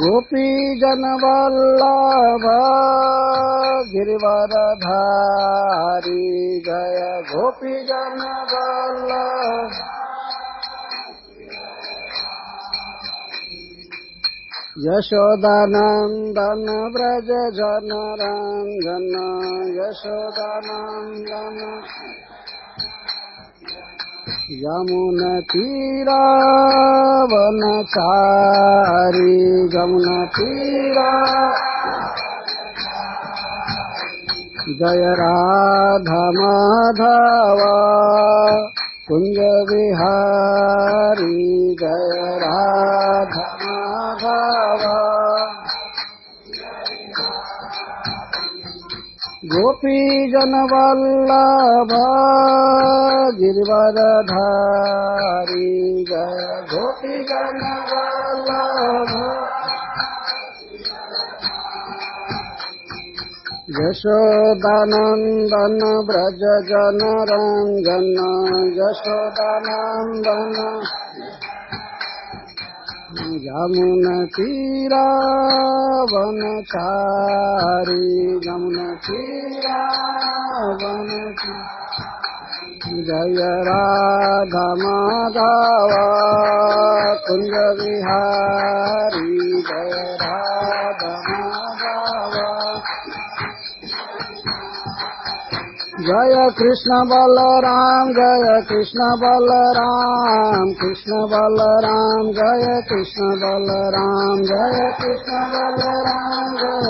गोपी जन वल्लभ गिरिवरधारी जय गोपी जन वल्लभ। यशोदानंदन व्रज जन रंजन यशोदानंदन। यमुना तीरा वनचारी यमुना तीरा। जय राधा माधव कुंज विहारी जय राधा माधव। गोपी जन वल्लभ गिरिवरधारी जय गोपी जन वल्लभ। यशोदानंदन व्रज जन रंजन यशोदानंदन। यमुना तीरा वनचारी यमुना तीरा वनचारी। जय राधा माधव कुंज विहारी जय राधा माधव। जय कृष्ण बलराम जय कृष्ण बलराम कृष्ण बलराम जय कृष्ण बलराम जय कृष्ण बलराम जय।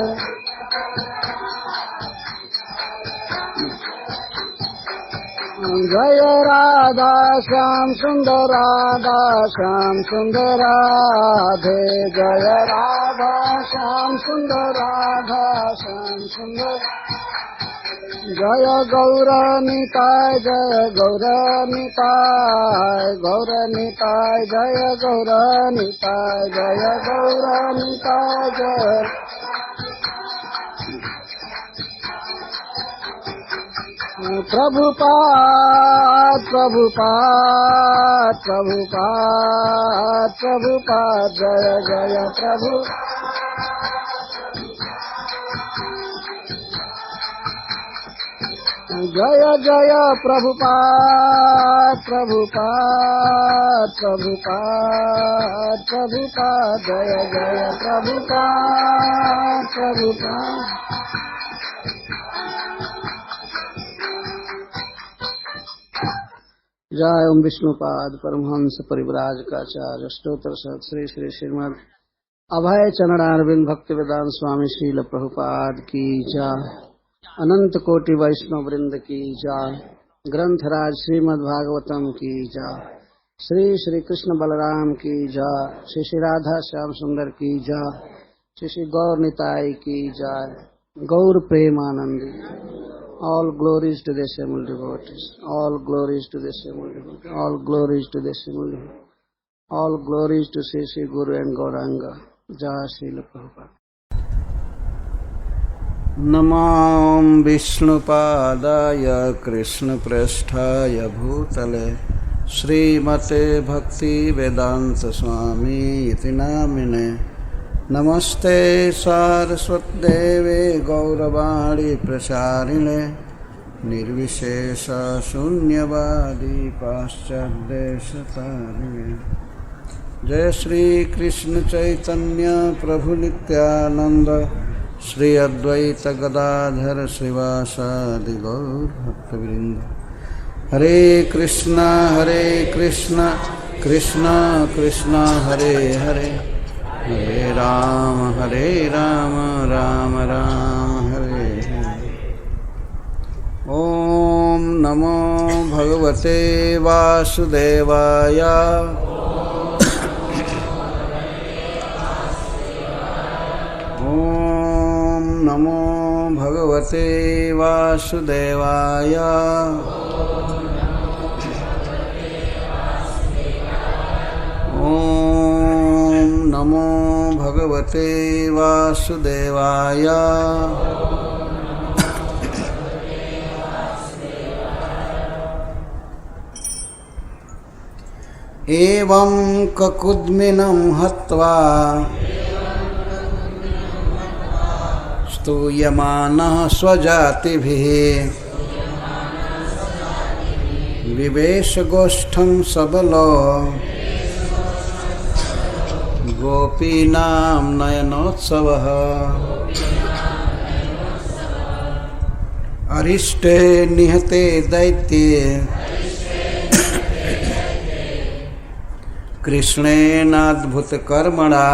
जय राधा श्याम सुंदर राधा श्याम सुंदर राधे जय राधा श्याम सुंदर राधा श्याम सुंदर। जय गौरनिताय जय गौरनिताय गौरनिताय जय गौरनिताय जय गौरनिताय जय। प्रभुपाद प्रभुपाद प्रभुपाद प्रभुपाद जय जय प्रभु। जय जय प्रभुपाद प्रभुपाद प्रभुपाद प्रभुपाद जय जय प्रभुपाद प्रभुपाद। जय ओम विष्णुपाद परमहंस परिव्राजकाचार्य स्तोत्र श्री श्री श्रीमद अभय चरणारविंद भक्ति वेदांत स्वामी श्रील प्रभुपाद की जय। अनंत कोटि वैष्णव वृंद की जय। ग्रंथराज श्रीमद् भागवतम की जय। श्री श्री कृष्ण बलराम की जय। श्री श्री राधा श्याम सुंदर की जय। श्री श्री गौर निताई की जय। गौर Premanandi. All glories to the assembled devotees. All glories to the assembled devotees. All glories to the assembled devotees. All glories to Sri Sri Guru and Gauranga. Jai Srila Prabhupada. नमां विष्णुपादाय कृष्णप्रेष्ठाय भूतले श्रीमते भक्तिवेदांत स्वामी इति नामिने। नमस्ते सारस्वतदेवे गौरवाणी प्रचारिणे निर्विशेष शून्यवादी पाश्चात्यदेशतारिणे। जय श्री कृष्ण चैतन्य प्रभु नित्यानंद श्री अद्वैत गदाधर श्रीवासादि गौर भक्तवृंद। हरे कृष्णा कृष्णा कृष्णा हरे हरे हरे राम राम राम हरे हरे। ओम नमो भगवते वासुदेवाय। ओम नमो भगवते वासुदेवाय। ओम नमो भगवते वासुदेवाय। एवं ककुद्मिनं हत्वा स्तूयमानः स्वजातिभिः विवेशगोष्ठं सबलो गोपीनां नयनोत्सवः अरिष्टे निहते दैत्ये कृष्णेनाद्भुतकर्मणा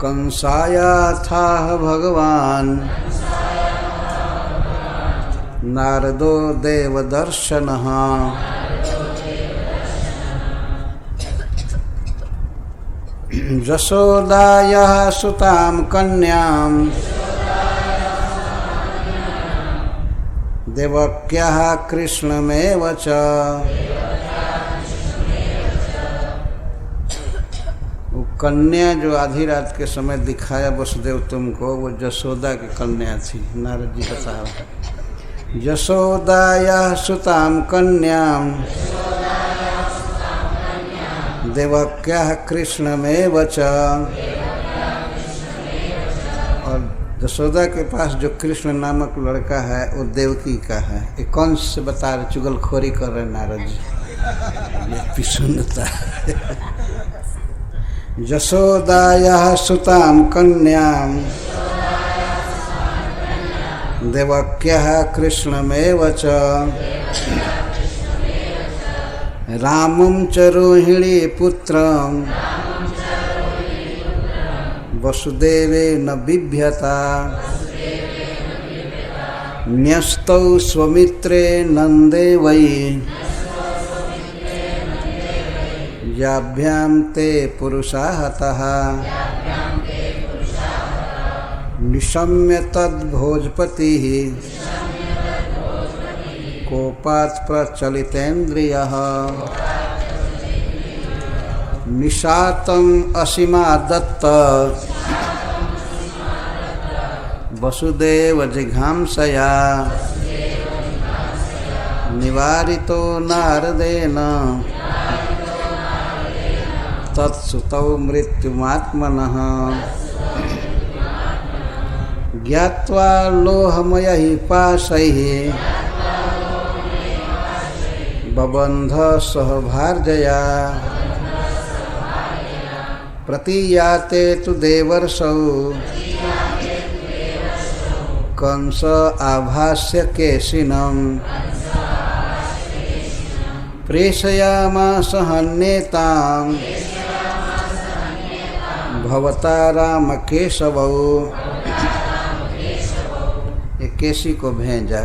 कंसायाथाह भगवान् नारदो देवदर्शनः यशोदायाः सुतां कन्यां देवक्याः कृष्णमेव च वो कन्या जो आधी रात के समय दिखाया वसुदेव तुमको, वो यशोदा की कन्या थी। नारद जी बता यशोदायाः सुतां कन्यां देवक्याः कृष्णमेव च। और यशोदा के पास जो कृष्ण नामक लड़का है वो देवकी का है। ये कौन से बता रहे, चुगलखोरी कर रहे नारद जी, ये पिसुनता है। यशोदायाः सुतां कन्यां देवक्याः कृष्णमेव च रामं च रोहिणी पुत्रं वसुदेवेन बिभ्यता न्यस्तौ स्वमित्रे नन्दे वै याभ्यां ते पुरुषा हतः निशम्य तद्भोजपतिः कोपात् प्रचलितेन्द्रियः निशातम् असीमा दत्त वसुदेव जिघांसया निवारितो नारदेन तत्सुतौ मृत्युमात्मनः ज्ञात्वा लोहमयैः पाशैः बबन्ध सहभार्जया प्रतीयाते तु देवर्षौ कंस आभास्य केशिनं प्रेषयामास हन्येतां भवता रामकेशवौ। ये केशी को भेजा,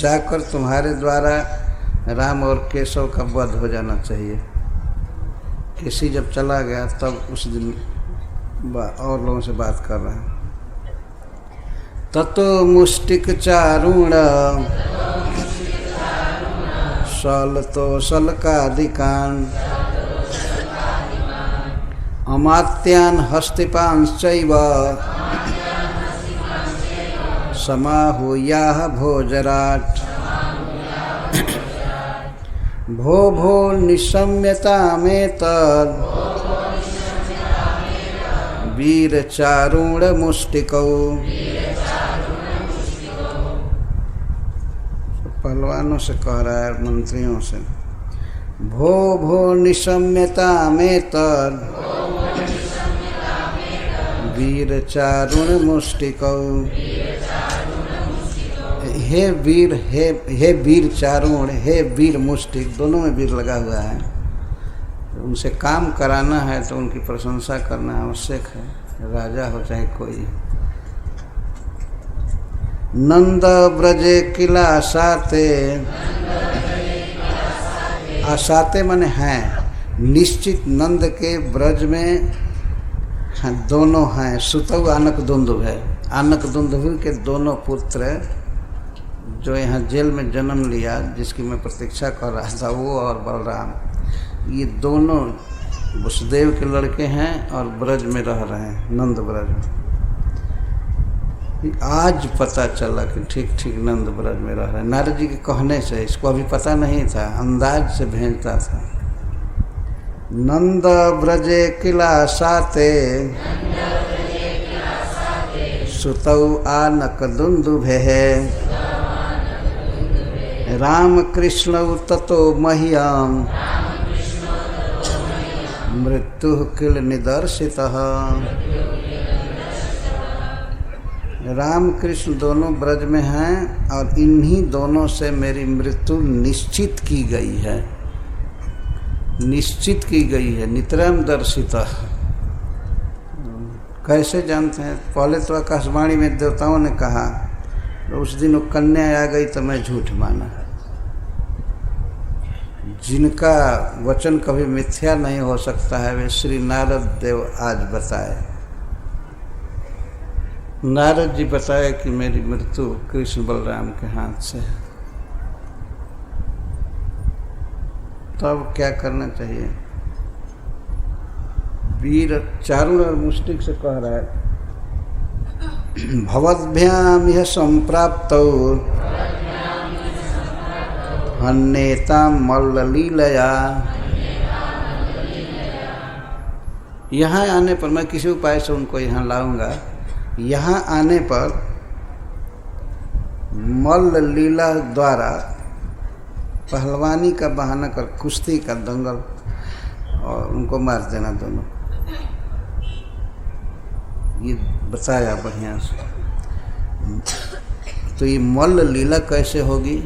जाकर तुम्हारे द्वारा राम और केशव का वध हो जाना चाहिए। केशी जब चला गया तब उस दिन और लोगों से बात कर रहा है। ततो मुष्टिक चारुण शलतो शलकादिकान् अमात्यान् हस्तिपांश्चैव समाहूयाः भोजराट भो भो निशम्यतामेतद् वीरचारुणमुष्टिकौ। पहलवानों से कह रहा है, मंत्रियों से, भो भो निशम्यतामेतद् वीरचारुणमुष्टिकौ। हे वीर, हे वीर चारुण, हे वीर मुष्टिक, दोनों में वीर लगा हुआ है। उनसे काम कराना है तो उनकी प्रशंसा करना आवश्यक है, राजा हो चाहे कोई। नंद ब्रजे किला आसाते, आसाते माने हैं, निश्चित नंद के ब्रज में दोनों हैं। सुतौ आनक दुंदुभ है, आनक दुंदुभ के दोनों पुत्र जो यहाँ जेल में जन्म लिया, जिसकी मैं प्रतीक्षा कर रहा था, वो और बलराम, ये दोनों वसुदेव के लड़के हैं और ब्रज में रह रहे हैं, नंद ब्रज में। आज पता चला कि ठीक ठीक नंद ब्रज में रह रहे। नारद जी के कहने से, इसको अभी पता नहीं था, अंदाज से भेजता था। नंद ब्रजे किला साते सुतौ आनक दुंदुभे राम कृष्ण ततो मह्यम मृत्यु किल निदर्शितः। राम कृष्ण दोनों ब्रज में हैं और इन्हीं दोनों से मेरी मृत्यु निश्चित की गई है, निश्चित की गई है। नितराम दर्शिता। कैसे जानते हैं? पहले तो आकाशवाणी में देवताओं ने कहा, तो उस दिन वो कन्या आ गई तो मैं झूठ माना। जिनका वचन कभी मिथ्या नहीं हो सकता है, वे श्री नारद देव आज बताए। नारद जी बताए कि मेरी मृत्यु कृष्ण बलराम के हाथ से है। तब क्या करना चाहिए? वीर चारुण और मुष्टिक से कह रहा है, भवद्भ्याम यह संप्राप्तौ हन्नेताम मल्ललीलया। यहाँ आने पर, मैं किसी उपाय से उनको यहाँ लाऊंगा, यहाँ आने पर मल्ल लीला द्वारा पहलवानी का बहाना कर कुश्ती का दंगल और उनको मार देना दोनों। ये बताया बढ़िया से। तो ये मल्ल लीला कैसे होगी?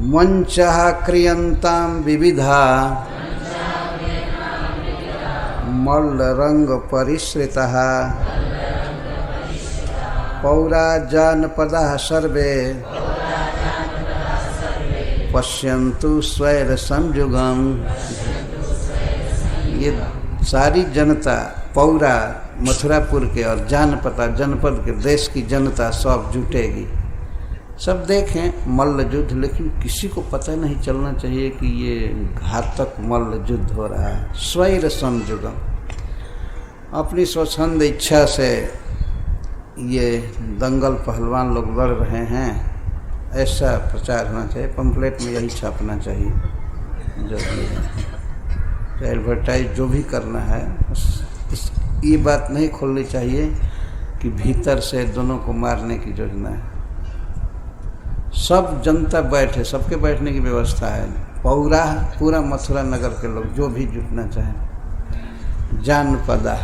मंचः क्रियंताम विविधा मल्ल रंग परिश्रितः पौरा जानपदः सर्वे पश्यन्तु स्वैर संयुगम। ये सारी जनता, पौरा मथुरापुर के और जानपदा जनपद के देश की जनता सब जुटेगी, सब देखें मल्ल युद्ध। लेकिन किसी को पता नहीं चलना चाहिए कि ये घातक मल्ल युद्ध हो रहा है। स्वैर संयुगम, अपनी स्वच्छंद इच्छा से ये दंगल पहलवान लोग लड़ रहे हैं, ऐसा प्रचार होना चाहिए। पंपलेट में यही छापना चाहिए, जो भी है एडवर्टाइज जो भी करना है। ये बात नहीं खोलनी चाहिए कि भीतर से दोनों को मारने की योजना है। सब जनता बैठे, सबके बैठने की व्यवस्था है। पौरा पूरा मथुरा नगर के लोग जो भी जुटना चाहें। जानपदा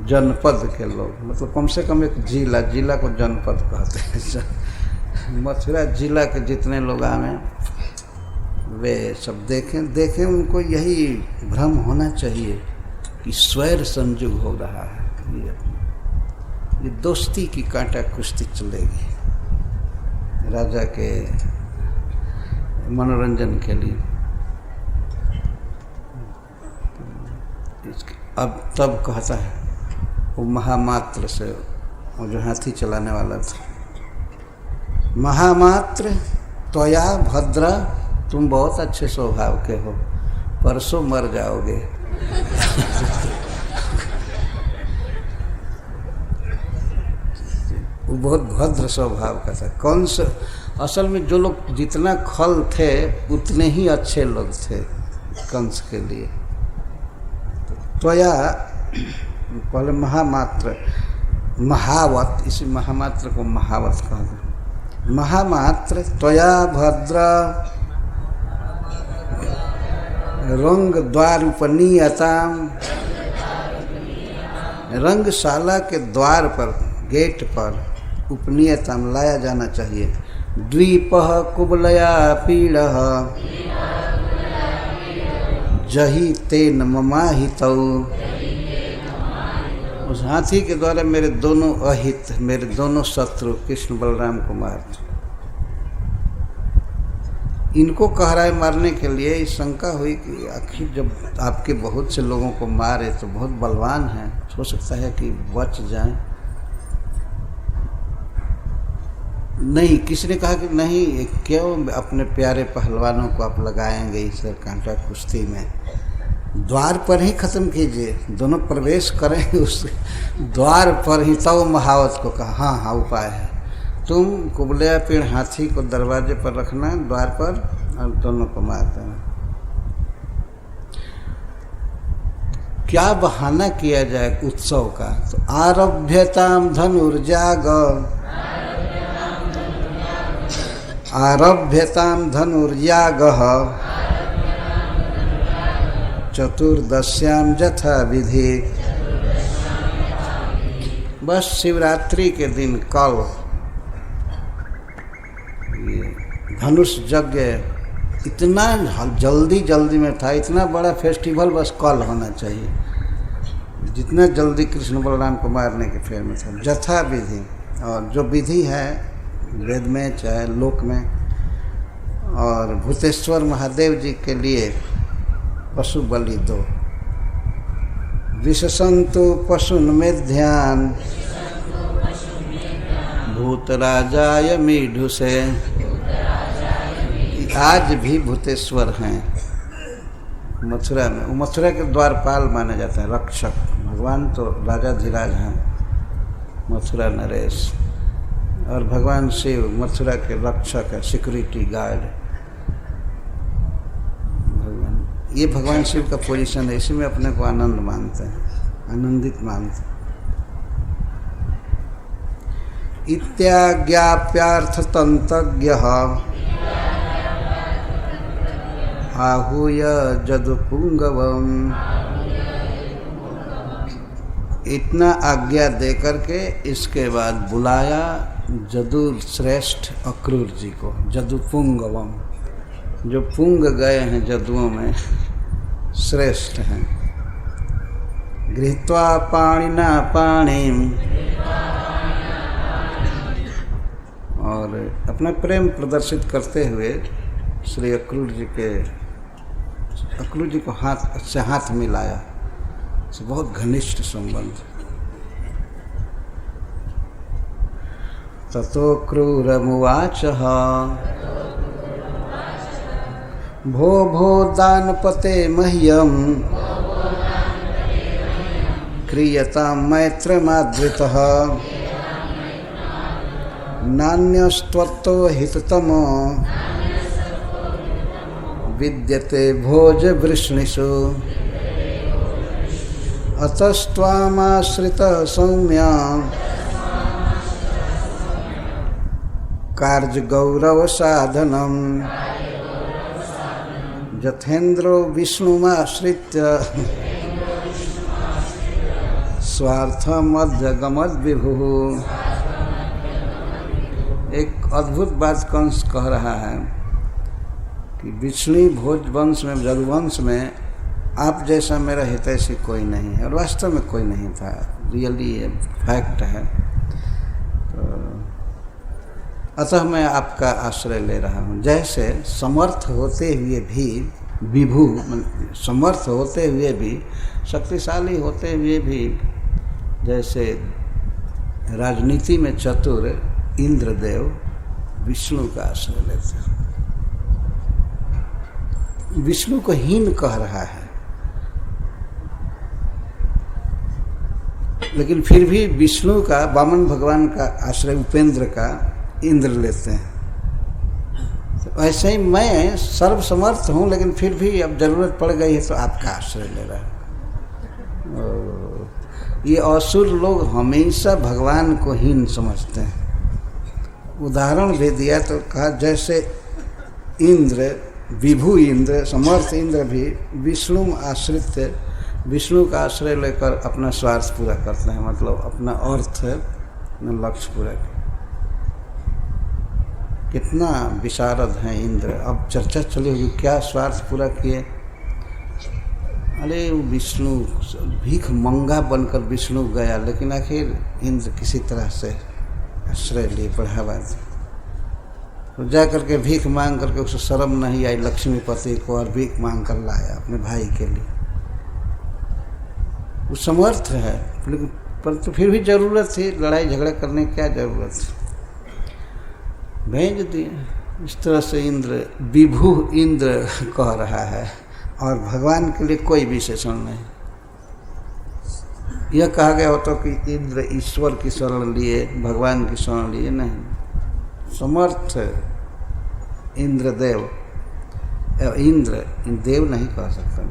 जनपद के लोग, मतलब कम से कम एक जिला, जिला को जनपद कहते हैं। मथुरा जिला के जितने लोग आए वे सब देखें। उनको यही भ्रम होना चाहिए कि स्वैर संयुग हो रहा है। ये दोस्ती की कांटा कुश्ती चलेगी राजा के मनोरंजन के लिए। अब तब कहता है वो महामात्र से, वो जो हाथी चलाने वाला था, महामात्र त्वया भद्र, तुम बहुत अच्छे स्वभाव के हो, परसों मर जाओगे। वो बहुत भद्र स्वभाव का था। कंस, असल में जो लोग जितना खल थे उतने ही अच्छे लोग थे कंस के लिए। त्वया पहले महामात्र, महावत, इसी महामात्र को महावत कहते। महामात्र त्वया भद्र रंग द्वार उपनीयताम, रंगशाला के द्वार पर, गेट पर उपनीयताम लाया जाना चाहिए। द्वीपः कुबलया पीड़ः जही तेन ममाहितौ, उस हाथी के द्वारा मेरे दोनों अहित, मेरे दोनों शत्रु कृष्ण बलराम को मार। इनको कह रहा है मारने के लिए। शंका हुई कि आखिर जब आपके बहुत से लोगों को मारे तो बहुत बलवान हैं, हो सकता है कि बच जाएं। नहीं, किसी ने कहा कि नहीं, क्यों अपने प्यारे पहलवानों को आप लगाएंगे इस कांटा कुश्ती में। द्वार पर ही खत्म कीजिए, दोनों प्रवेश करें उस द्वार पर ही। तब महावत को कहा हाँ हाँ उपाय है, तुम कुबलिया पेड़ हाथी को दरवाजे पर रखना द्वार पर और दोनों को मार देना। क्या बहाना किया जाए उत्सव का? तो आरभ्यताम धनुर्जाग, आरभ्यताम धनुर्यागः चतुर्दश्याम यथा विधि। बस शिवरात्रि के दिन कल धनुष यज्ञ इतना जल्दी में था, इतना बड़ा फेस्टिवल बस कल होना चाहिए, जितना जल्दी कृष्ण बलराम को मारने के फेर में था। यथा विधि, और जो विधि है वेद में चाहे लोक में, और भूतेश्वर महादेव जी के लिए पशु बलि दो। विशसंतु पशुन में ध्यान भूतराजाय मीढु से। आज भी भूतेश्वर हैं मथुरा में, वो मथुरा के द्वारपाल माने जाते हैं, रक्षक। भगवान तो राजाधिराज हैं मथुरा नरेश, और भगवान शिव मथुरा के रक्षक है, सिक्योरिटी गार्ड। ये भगवान शिव का पोजीशन है, इसी में अपने को आनंद मानते हैं, आनंदित मानते हैं। इत्याज्ञाप्यार्थ तंतज्ञः आहूय जदुपुंगवम। इतना आज्ञा दे करके इसके बाद बुलाया जदु श्रेष्ठ अक्रूर जी को, जदुपुंगवम, जो पुंग गए हैं जदुओं में श्रेष्ठ हैं। गृहीत्वा पाणिना पाणिम, और अपना प्रेम प्रदर्शित करते हुए श्री अक्रूर जी को हाथ से हाथ मिलाया, से बहुत घनिष्ठ संबंध। ततो क्रूरमुवाचः भो भो दानपते मह्यम क्रियतां मैत्रमाद्रितः नान्यस्त्वत्तो हिततमो विद्यते भोज वृष्णिषु। अतस्त्वामाश्रित सौम्या कार्य गौरव साधनम यथेन्द्रो विष्णुमाश्रित्य स्वार्थमध्यगमद् विभुः। एक अद्भुत बात कंस कह रहा है कि विष्णु भोज वंश में, जदुवंश में आप जैसा मेरा हितैषी कोई नहीं है, और वास्तव में कोई नहीं था, रियली ये फैक्ट है। तो अतः मैं आपका आश्रय ले रहा हूँ। जैसे समर्थ होते हुए भी विभु, समर्थ होते हुए भी, शक्तिशाली होते हुए भी, जैसे राजनीति में चतुर इंद्रदेव विष्णु का आश्रय लेते हैं। विष्णु को हीन कह रहा है, लेकिन फिर भी विष्णु का, वामन भगवान का आश्रय उपेंद्र का इंद्र लेते हैं। तो ऐसे ही मैं सर्वसमर्थ हूँ, लेकिन फिर भी अब जरूरत पड़ गई है तो आपका आश्रय ले रहा हूँ। ये असुर लोग हमेशा भगवान को हीन समझते हैं। उदाहरण भी दिया तो कहा जैसे इंद्र, विभु इंद्र, समर्थ इंद्र भी विष्णु आश्रित, विष्णु का आश्रय लेकर अपना स्वार्थ पूरा करते हैं, मतलब अपना अर्थ, अपना लक्ष्य पूरा। कितना विशारद हैं इंद्र। अब चर्चा चली होगी क्या स्वार्थ पूरा किए। अरे विष्णु भीख मंगा बनकर विष्णु गया, लेकिन आखिर इंद्र किसी तरह से आश्रय लिए, बढ़ावा दिया। तो जा करके भीख मांग करके उसे शर्म नहीं आई लक्ष्मीपति को, और भीख मांग कर लाया अपने भाई के लिए। वो समर्थ है, लेकिन परंतु फिर भी जरूरत थी, लड़ाई झगड़ा करने की क्या जरूरत थी, भेज दिए। इस तरह से इंद्र, विभु इंद्र कह रहा है और भगवान के लिए कोई विशेषण नहीं। यह कहा गया हो तो कि इंद्र ईश्वर की शरण लिए, भगवान की शरण लिए, नहीं। समर्थ इंद्रदेव, इंद्र देव नहीं कह सकता,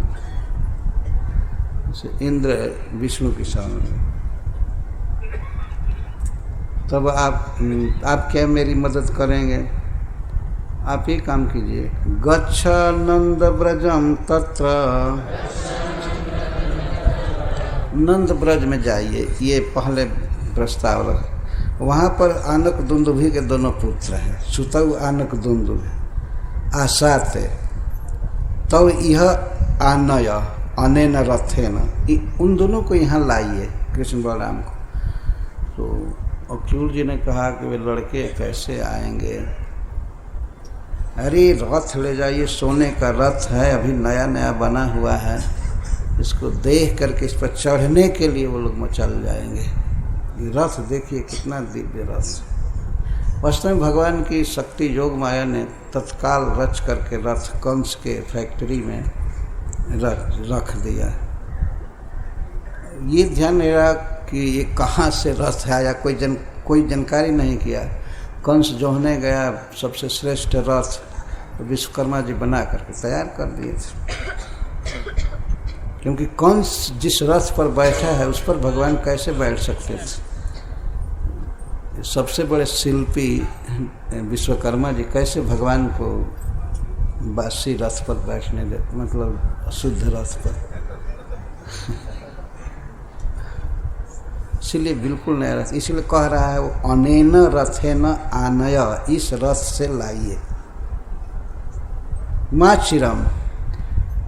इंद्र विष्णु की शरण लिए। तब आप क्या मेरी मदद करेंगे? आप ही काम कीजिए। गच्छ नंद ब्रजम तत्र, नंद ब्रज में जाइए, ये पहले प्रस्ताव रख। वहाँ पर आनक दुंदुभि के दोनों पुत्र हैं, सुतौ आनक दुंदुभि आसाते, तब यह आनय अनेन रथेन, उन दोनों को यहाँ लाइए, कृष्ण बलराम को। तो अक्रूर जी ने कहा कि वे लड़के कैसे आएंगे? अरे रथ ले जाइए, सोने का रथ है, अभी नया नया बना हुआ है, इसको देख करके इस पर चढ़ने के लिए वो लोग मचल जाएंगे। ये रथ देखिए कितना दिव्य रथ। वास्तव में भगवान की शक्ति योग माया ने तत्काल रच करके रथ कंस के फैक्ट्री में रख दिया। ये ध्यान नहीं रहा कि ये कहाँ से रथ आया, कोई जानकारी नहीं किया। कंस जोहने गया, सबसे श्रेष्ठ रथ तो विश्वकर्मा जी बना करके तैयार कर दिए थे, क्योंकि कंस जिस रथ पर बैठा है उस पर भगवान कैसे बैठ सकते थे? सबसे बड़े शिल्पी विश्वकर्मा जी कैसे भगवान को बासी रथ पर बैठने दे, मतलब शुद्ध रथ पर। इसलिए बिल्कुल नया रथ, इसलिए कह रहा है वो अनेन रथेन आनय, इस रथ से लाइए। माँ चिरम,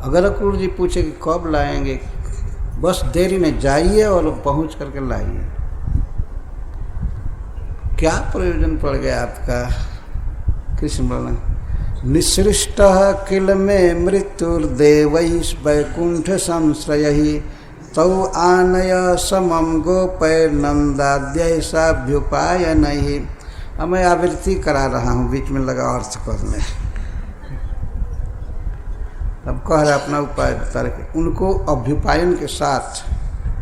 अगर अक्रूर जी पूछे कि कब लाएंगे, बस देरी नहीं, जाइए और पहुंच करके लाइए। क्या प्रयोजन पड़ गया आपका? कृष्ण बोला निसृष्ट किल में मृत्युर्देवै वैकुंठ संश्रय, तौ आनय समम गोपै नंदाद्यैसाभ्युपाय नहीं। अब मैं आवृत्ति करा रहा हूँ, बीच में लगा अर्थ करने। अब कह रहा अपना उपाय बता के उनको अभ्युपायन के साथ,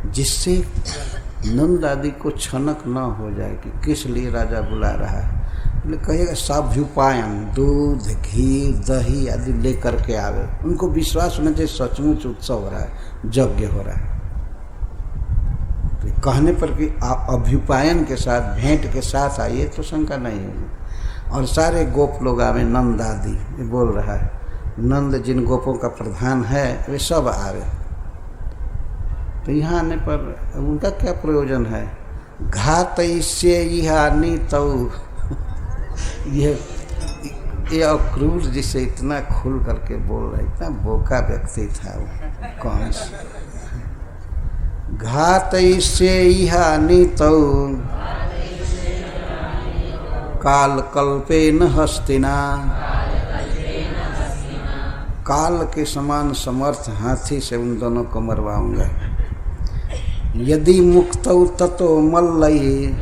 जिससे नंद आदि को छनक न हो जाए कि किस लिए राजा बुला रहा है। कहेगा साभ्युपायन, दूध घी दही आदि लेकर के आवे, उनको विश्वास होना चाहिए सचमुच उत्सव हो रहा है, यज्ञ हो रहा है। तो कहने पर कि आप अभ्युपायन के साथ, भेंट के साथ आइए तो शंका नहीं होगी। और सारे गोप लोग आवे, नंद आदि, ये बोल रहा है, नंद जिन गोपों का प्रधान है वे सब आवे। तो यहाँ आने पर उनका क्या प्रयोजन है? घातयिष्ये इहानि तौ, ये अक्रूर जिसे इतना खुल करके बोल रहा है, इतना बोका व्यक्ति था वो कौन सा। घातयिष्ये इहानि तौ काल कल्पेन हस्तिना, काल के समान समर्थ हाथी से उन दोनों को मरवाऊंगा। यदि मुक्तौ ततो मल्लैः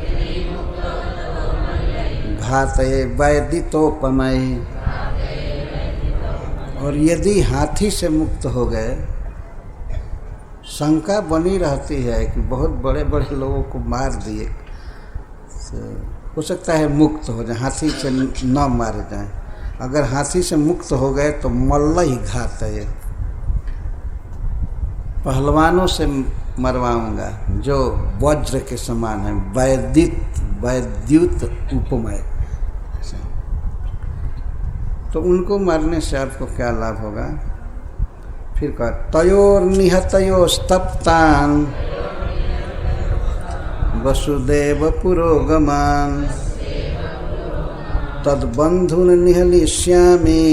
घातये वैदितोपमय, और यदि हाथी से मुक्त हो गए, शंका बनी रहती है कि बहुत बड़े बड़े लोगों को मार दिए, हो सकता है मुक्त हो जाए, हाथी से न मारे जाएं। अगर हाथी से मुक्त हो गए तो मल्लैः घातये, पहलवानों से मरवाऊंगा जो वज्र के समान है, वैद्युत उपमय। तो उनको मारने से आपको क्या लाभ होगा? फिर कहा तयोर निहतयोस्तप्तान वसुदेव पुरोगमान, तद्बंधुन निहलिष्यामि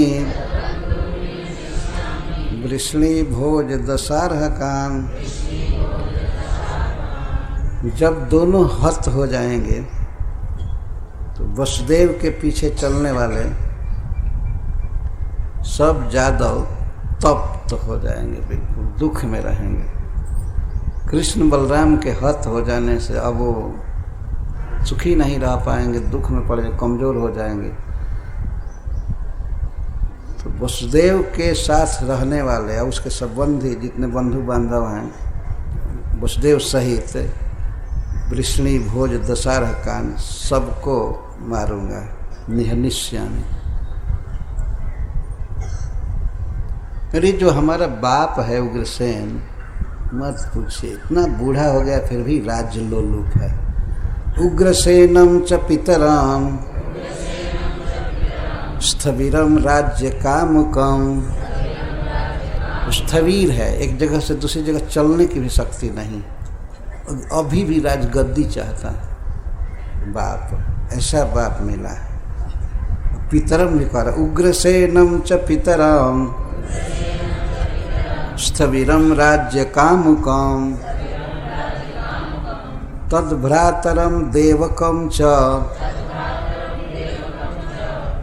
वृष्णि भोज दशार्हकान। जब दोनों हत हो जाएंगे तो वसुदेव के पीछे चलने वाले सब यादव तप्त हो जाएंगे, बिल्कुल दुख में रहेंगे। कृष्ण बलराम के हत हो जाने से अब वो सुखी नहीं रह पाएंगे, दुख में पड़ जाए, कमजोर हो जाएंगे। तो तो वसुदेव के साथ रहने वाले और उसके संबंधी जितने बंधु बांधव हैं वसुदेव सहित वृष्णि भोज दशहरा कान सबको मारूंगा निहनिश्यामी। अरे जो हमारा बाप है उग्रसेन, मत पूछिए, इतना बूढ़ा हो गया फिर भी राज्य लोलुप है। उग्रसेनम च पितरम स्थविरम राज्य कामुकम। स्थविर है, एक जगह से दूसरी जगह चलने की भी शक्ति नहीं, अभी भी राजगद्दी चाहता बाप, ऐसा बाप मिला है। पितरम भी कह रहा, उग्रसेनम च पितरम स्थविरम राज्य कामुकम तद्भ्रातरम देवकम च,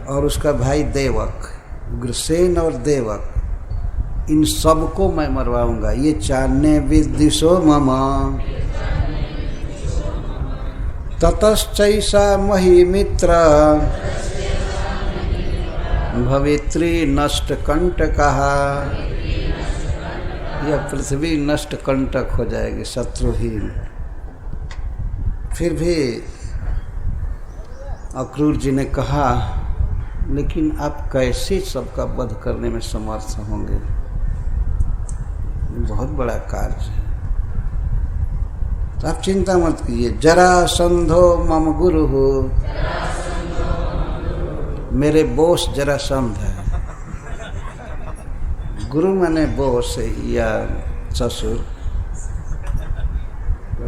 और उसका भाई देवक, उग्रसेन और देवक, इन सबको मैं मरवाऊंगा। ये चान्य विद्विषो मम ततश्चैषा मही मित्र भवित्री नष्ट कंटकः। यह पृथ्वी नष्ट कंटक हो जाएगी, शत्रुहीन। फिर भी अक्रूर जी ने कहा, लेकिन आप कैसे सबका वध करने में समर्थ होंगे? बहुत बड़ा कार्य है, तो आप चिंता मत कीजिए। जरासंधो मम गुरु हो, मेरे बोस जरासंध है। गुरु माने बोस या ससुर।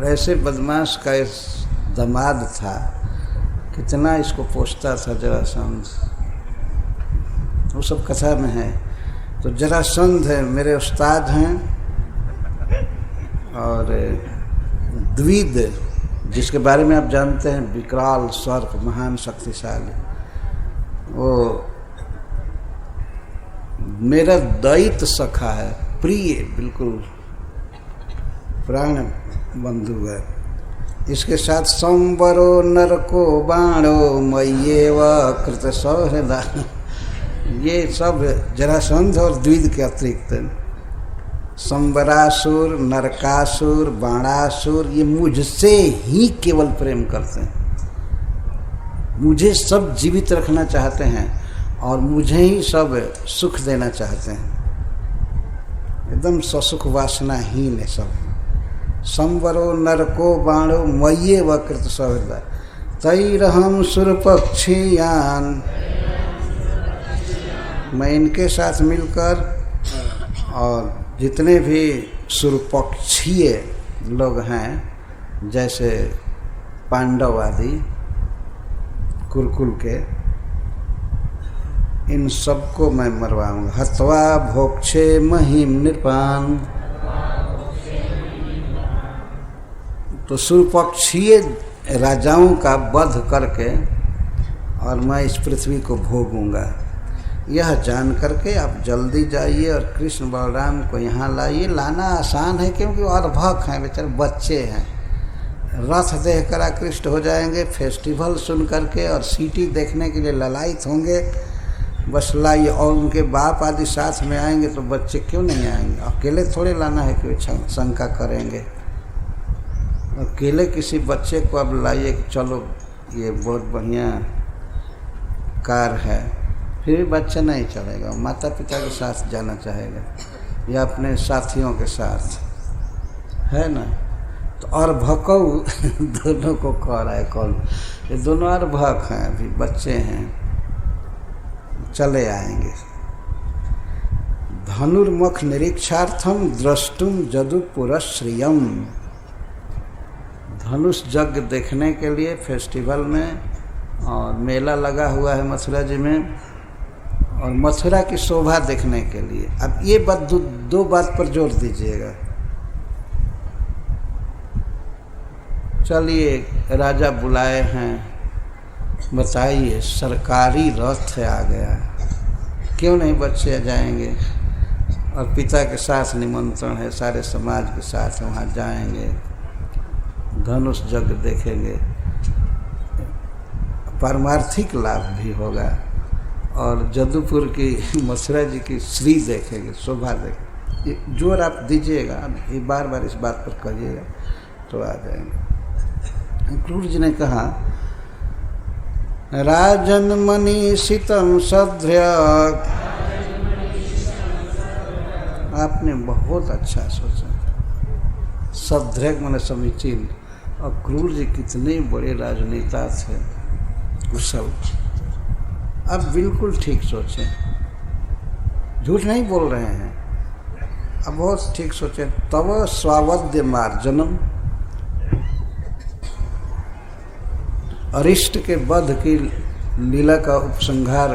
ऐसे बदमाश का इस दामाद था, कितना इसको पोसता था जरासंध, वो सब कथा में है। तो जरासंध है मेरे उस्ताद हैं, और द्विद जिसके बारे में आप जानते हैं, विकराल सर्प, महान शक्तिशाली, वो मेरा दैत सखा है, प्रिय, बिल्कुल प्राण बंधु है। इसके साथ संवरो नरको बाणो मय्येव कृत सौहृदा। ये सब जरासंध और द्विद के अतिरिक्त संवरासुर, नरकासुर, बाणासुर, ये मुझसे ही केवल प्रेम करते हैं। मुझे सब जीवित रखना चाहते हैं और मुझे ही सब सुख देना चाहते हैं, एकदम ससुख वासनाहीन है सब। संवरो नरको बाणो मय्येव कृत सौहृदा तैरहम सुरपक्षीयान। मैं इनके साथ मिलकर, और जितने भी सुरपक्षीय लोग हैं, जैसे पांडव आदि कुरुकुल के, इन सबको मैं मरवाऊंगा। हत्वा भोक्षे महिम नृपान। तो सुरपक्षीय राजाओं का वध करके और मैं इस पृथ्वी को भोगूंगा। यह जान करके आप जल्दी जाइए और कृष्ण बलराम को यहाँ लाइए। लाना आसान है क्योंकि वो अर्भक हैं, बेचारे बच्चे हैं। रथ देख कर आकृष्ट हो जाएंगे, फेस्टिवल सुन करके और सीटी देखने के लिए ललायित होंगे। बस लाइए, और उनके बाप आदि साथ में आएंगे तो बच्चे क्यों नहीं आएंगे? अकेले थोड़े लाना है कि शंका करेंगे। अकेले किसी बच्चे को अब लाइए कि चलो ये बहुत बढ़िया कार है, फिर भी बच्चा नहीं चलेगा, माता पिता के साथ जाना चाहेगा या अपने साथियों के साथ, है ना। तो अर्भकऊ दोनों को कह रहा है कौन? ये दोनों अर्भक हैं, अभी बच्चे हैं, चले आएंगे। धनुर्मुख निरीक्षार्थम द्रष्टुम जदुपुरश्रियम। धनुष यज्ञ देखने के लिए फेस्टिवल में, और मेला लगा हुआ है मथुरा जी में, और मथुरा की शोभा देखने के लिए। अब ये बात दो बात पर जोर दीजिएगा। चलिए राजा बुलाए हैं, बताइए सरकारी रथ आ गया, क्यों नहीं बच्चे जाएंगे? और पिता के साथ निमंत्रण है, सारे समाज के साथ वहाँ जाएंगे, धनुष यज्ञ देखेंगे, पारमार्थिक लाभ भी होगा और जदूपुर की मथुरा जी की श्री देखेंगे, शोभा देखेंगे। जोर आप दीजिएगा, ये बार बार इस बात पर कहिएगा तो आ जाएंगे। क्रूर जी ने कहा, राजन मनीषितम सध्र्य, आपने बहुत अच्छा सोचा, सध्र्य माने समीचीन। और क्रूर जी कितने बड़े राजनेता थे उस सब। अब बिल्कुल ठीक सोचे, झूठ नहीं बोल रहे हैं, अब बहुत ठीक सोचे। तव स्वावध्य मार्जनम, अरिष्ट के वध की लीला का उपसंहार,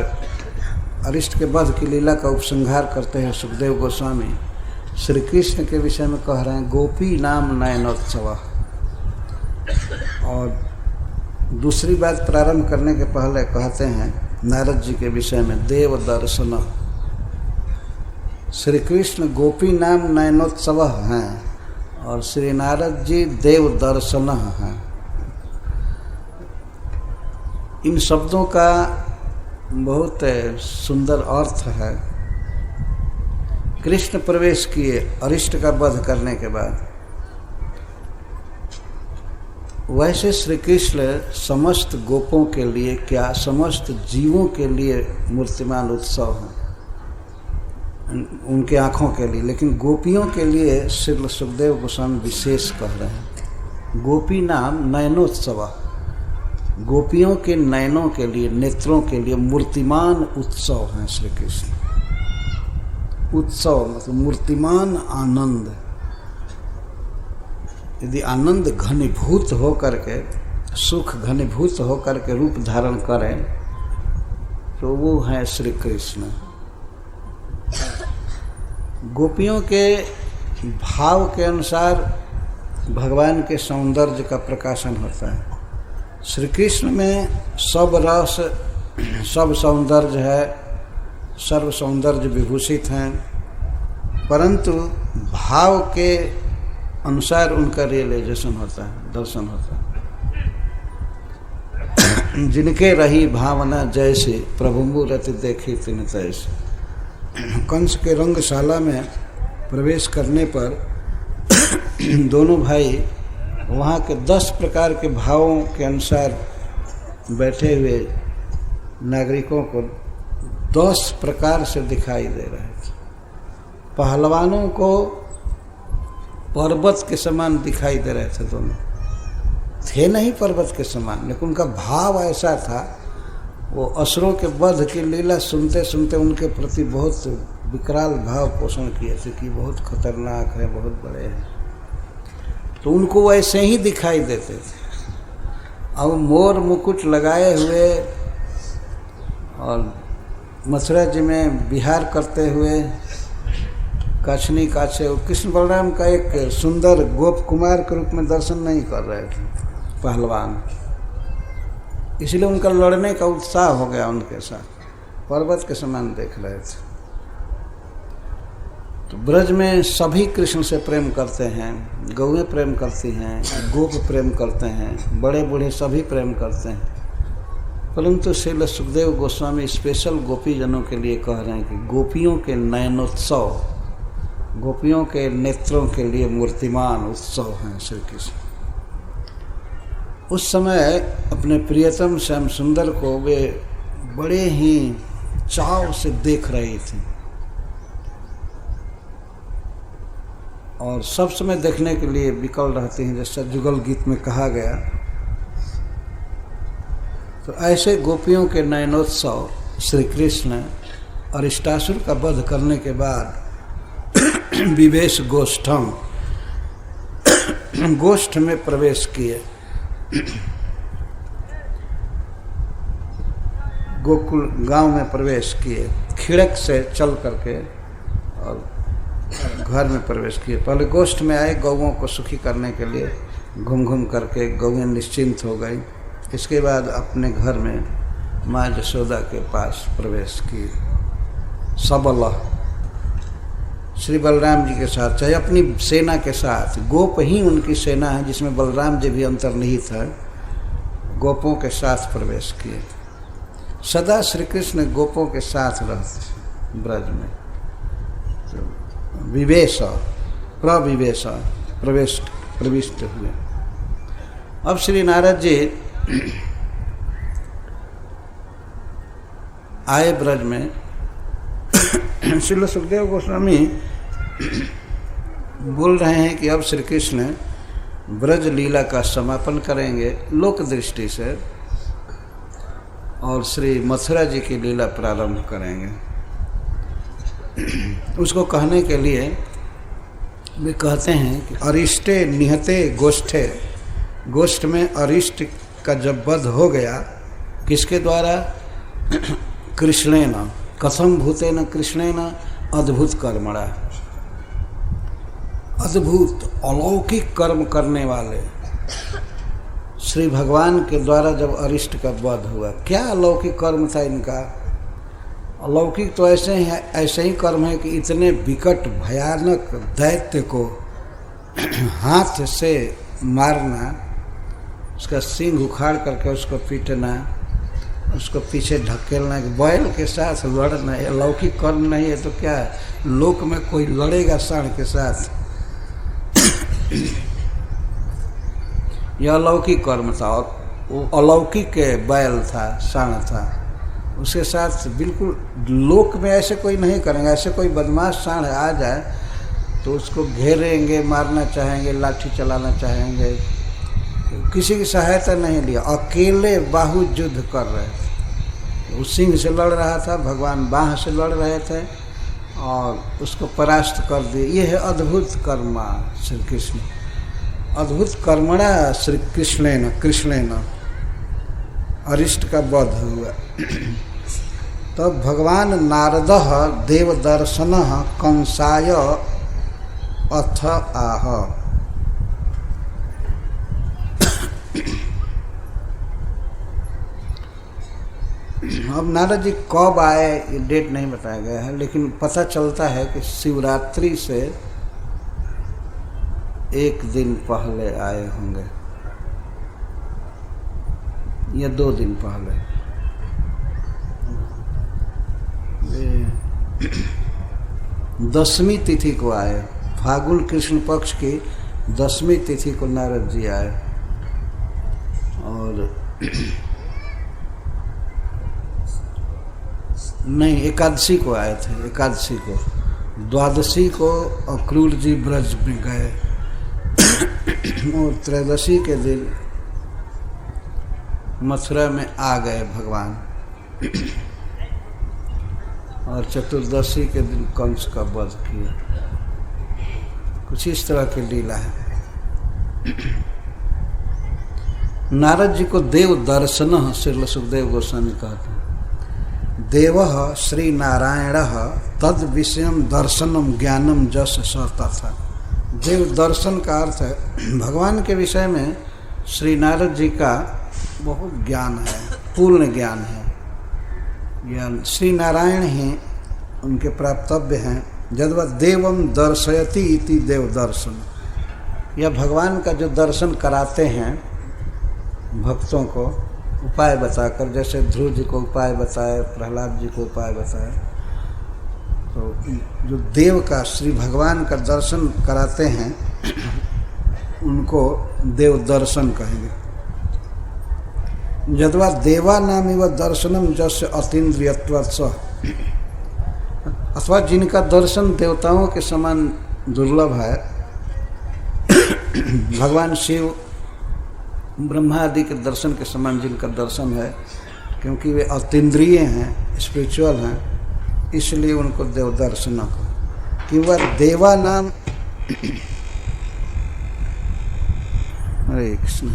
अरिष्ट के वध की लीला का उपसंहार करते हैं सुखदेव गोस्वामी। श्री कृष्ण के विषय में कह रहे हैं, गोपी नाम नयनोत्सव। और दूसरी बात प्रारंभ करने के पहले कहते हैं नारद जी के विषय में, देव दर्शन। श्री कृष्ण गोपी नाम नयनोत्सव हैं और श्री नारद जी देव दर्शन हैं। इन शब्दों का बहुत सुंदर अर्थ है। कृष्ण प्रवेश किए अरिष्ट का वध करने के बाद। वैसे श्री कृष्ण समस्त गोपों के लिए क्या, समस्त जीवों के लिए मूर्तिमान उत्सव है, उनके आँखों के लिए। लेकिन गोपियों के लिए श्री सुखदेव गोस्वामी विशेष कह रहे हैं, गोपी नाम नयनोत्सव, गोपियों के नयनों के लिए, नेत्रों के लिए मूर्तिमान उत्सव हैं श्री कृष्ण। उत्सव मतलब मूर्तिमान आनंद। यदि आनंद घनीभूत हो करके, सुख घनीभूत हो करके रूप धारण करें तो वो है श्री कृष्ण। गोपियों के भाव के अनुसार भगवान के सौंदर्य का प्रकाशन होता है। श्री कृष्ण में सब रस, सब सौंदर्य है, सर्व सौंदर्य विभूषित हैं, परंतु भाव के अनुसार उनका रियलाइजेशन होता है, दर्शन होता है। जिनके रही भावना जैसे, प्रभु मूरति देखी तिन तैसे। कंस के रंगशाला में प्रवेश करने पर दोनों भाई वहाँ के 10 प्रकार के भावों के अनुसार बैठे हुए नागरिकों को 10 प्रकार से दिखाई दे रहे थे। पहलवानों को पर्वत के समान दिखाई दे रहे थे, दोनों थे नहीं पर्वत के समान, लेकिन उनका भाव ऐसा था। वो असुरों के वध की लीला सुनते सुनते उनके प्रति बहुत विकराल भाव पोषण किए थे कि बहुत खतरनाक है, बहुत बड़े हैं, तो उनको वैसे ही दिखाई देते थे। अब मोर मुकुट लगाए हुए और मथुरा जी में विहार करते हुए कछनी काछे, कृष्ण बलराम का एक सुंदर गोप कुमार के रूप में दर्शन नहीं कर रहे थे पहलवान, इसलिए उनका लड़ने का उत्साह हो गया उनके साथ, पर्वत के समान देख रहे थे। तो ब्रज में सभी कृष्ण से प्रेम करते हैं, गौएं प्रेम करती हैं, गोप प्रेम करते हैं, बड़े बूढ़े सभी प्रेम करते हैं, परंतु श्रील सुखदेव गोस्वामी स्पेशल गोपी जनों के लिए कह रहे हैं कि गोपियों के नयनोत्सव, गोपियों के नेत्रों के लिए मूर्तिमान उत्सव हैं श्री कृष्ण। उस समय अपने प्रियतम श्याम सुंदर को वे बड़े ही चाव से देख रही थी और सब समय देखने के लिए विकल रहती हैं, जैसा जुगल गीत में कहा गया। तो ऐसे गोपियों के नयनोत्सव श्री कृष्ण अरिष्टासुर का वध करने के बाद विवेश गोष्ठम, गोष्ठ में प्रवेश किए। गोकुल गांव में प्रवेश किए, खिड़क से चल करके और घर में प्रवेश किए। पहले गोष्ठ में आए गौओं को सुखी करने के लिए, घूम घूम करके गौएं निश्चिंत हो गई। इसके बाद अपने घर में माँ यशोदा के पास प्रवेश किए। सबल श्री बलराम जी के साथ, चाहे अपनी सेना के साथ, गोप ही उनकी सेना है जिसमें बलराम जी भी अंतर्निहित है, गोपों के साथ प्रवेश किए। सदा श्री कृष्ण गोपों के साथ रहते ब्रज में। तो विवेश प्रविवेश प्रविष्ट हुए। अब श्री नारद जी आए ब्रज में। श्रील सुखदेव गोस्वामी बोल रहे हैं कि अब श्री कृष्ण ब्रज लीला का समापन करेंगे लोक दृष्टि से और श्री मथुरा जी की लीला प्रारंभ करेंगे। उसको कहने के लिए वे कहते हैं कि अरिष्टे निहते गोष्ठे, गोष्ठ में अरिष्ट का जब वध हो गया, किसके द्वारा? कृष्णेन। कथम भूतेन कृष्णेन अद्भुत कर्मणा, अद्भुत अलौकिक कर्म करने वाले श्री भगवान के द्वारा जब अरिष्ट का वध हुआ। क्या अलौकिक कर्म था इनका? अलौकिक तो ऐसे ही कर्म है कि इतने विकट भयानक दैत्य को हाथ से मारना, उसका सींग उखाड़ करके उसको पीटना, उसको पीछे ढकेलना, बैल के साथ लड़ना, ये अलौकिक कर्म नहीं है तो क्या है? लोक में कोई लड़ेगा सांड के साथ? यह अलौकिक कर्म था और वो अलौकिक बैल था, सांड था, उसके साथ बिल्कुल लोक में ऐसे कोई नहीं करेंगे। ऐसे कोई बदमाश सांड आ जाए तो उसको घेरेंगे, मारना चाहेंगे, लाठी चलाना चाहेंगे, किसी की सहायता नहीं लिया, अकेले बाहुत युद्ध कर रहे थे। वो सिंह से लड़ रहा था, भगवान बाह से लड़ रहे थे और उसको परास्त कर दिए। ये है अद्भुत कर्मा श्री कृष्ण, अद्भुत कर्मणा श्री कृष्णेन अरिष्ट का वध हुआ। तब भगवान नारद देवदर्शन कंसाय अथ आह। अब नारद जी कब आए ये डेट नहीं बताया गया है, लेकिन पता चलता है कि शिवरात्रि से एक दिन पहले आए होंगे या 2 दिन पहले। 10वीं तिथि को आए, फागुन कृष्ण पक्ष की 10वीं तिथि को नारद जी आए और नहीं, एकादशी को आए थे। एकादशी को, द्वादशी को अक्रूर जी ब्रज में गए और त्रयोदशी के दिन मथुरा में आ गए भगवान और चतुर्दशी के दिन कंस का वध किया। कुछ इस तरह की लीला है। नारद जी को देव दर्शन श्री सुखदेव गोस्वामी कहते हैं। देव श्री नारायण तद विषयम दर्शनम ज्ञानम जस स तथा। देव दर्शन का अर्थ है भगवान के विषय में श्री नारद जी का बहुत ज्ञान है, पूर्ण ज्ञान है। ज्ञान श्री नारायण ही उनके प्राप्तव्य हैं। यद्वा देवम दर्शयति इति देव दर्शन, यह भगवान का जो दर्शन कराते हैं भक्तों को उपाय बताकर, जैसे ध्रुव जी को उपाय बताए, प्रहलाद जी को उपाय बताए, तो जो देव का श्री भगवान का दर्शन कराते हैं उनको देव दर्शन कहेंगे। यद्वा देवा नाम इव दर्शनम जस्य अतीन्द्रियत्वत्, अथवा जिनका दर्शन देवताओं के समान दुर्लभ है, भगवान शिव ब्रह्मा आदि के दर्शन के समान जिनका दर्शन है, क्योंकि वे अतीन्द्रिय हैं, स्पिरिचुअल हैं, इसलिए उनको देव दर्शन को। कि वह देवा नाम हरे कृष्ण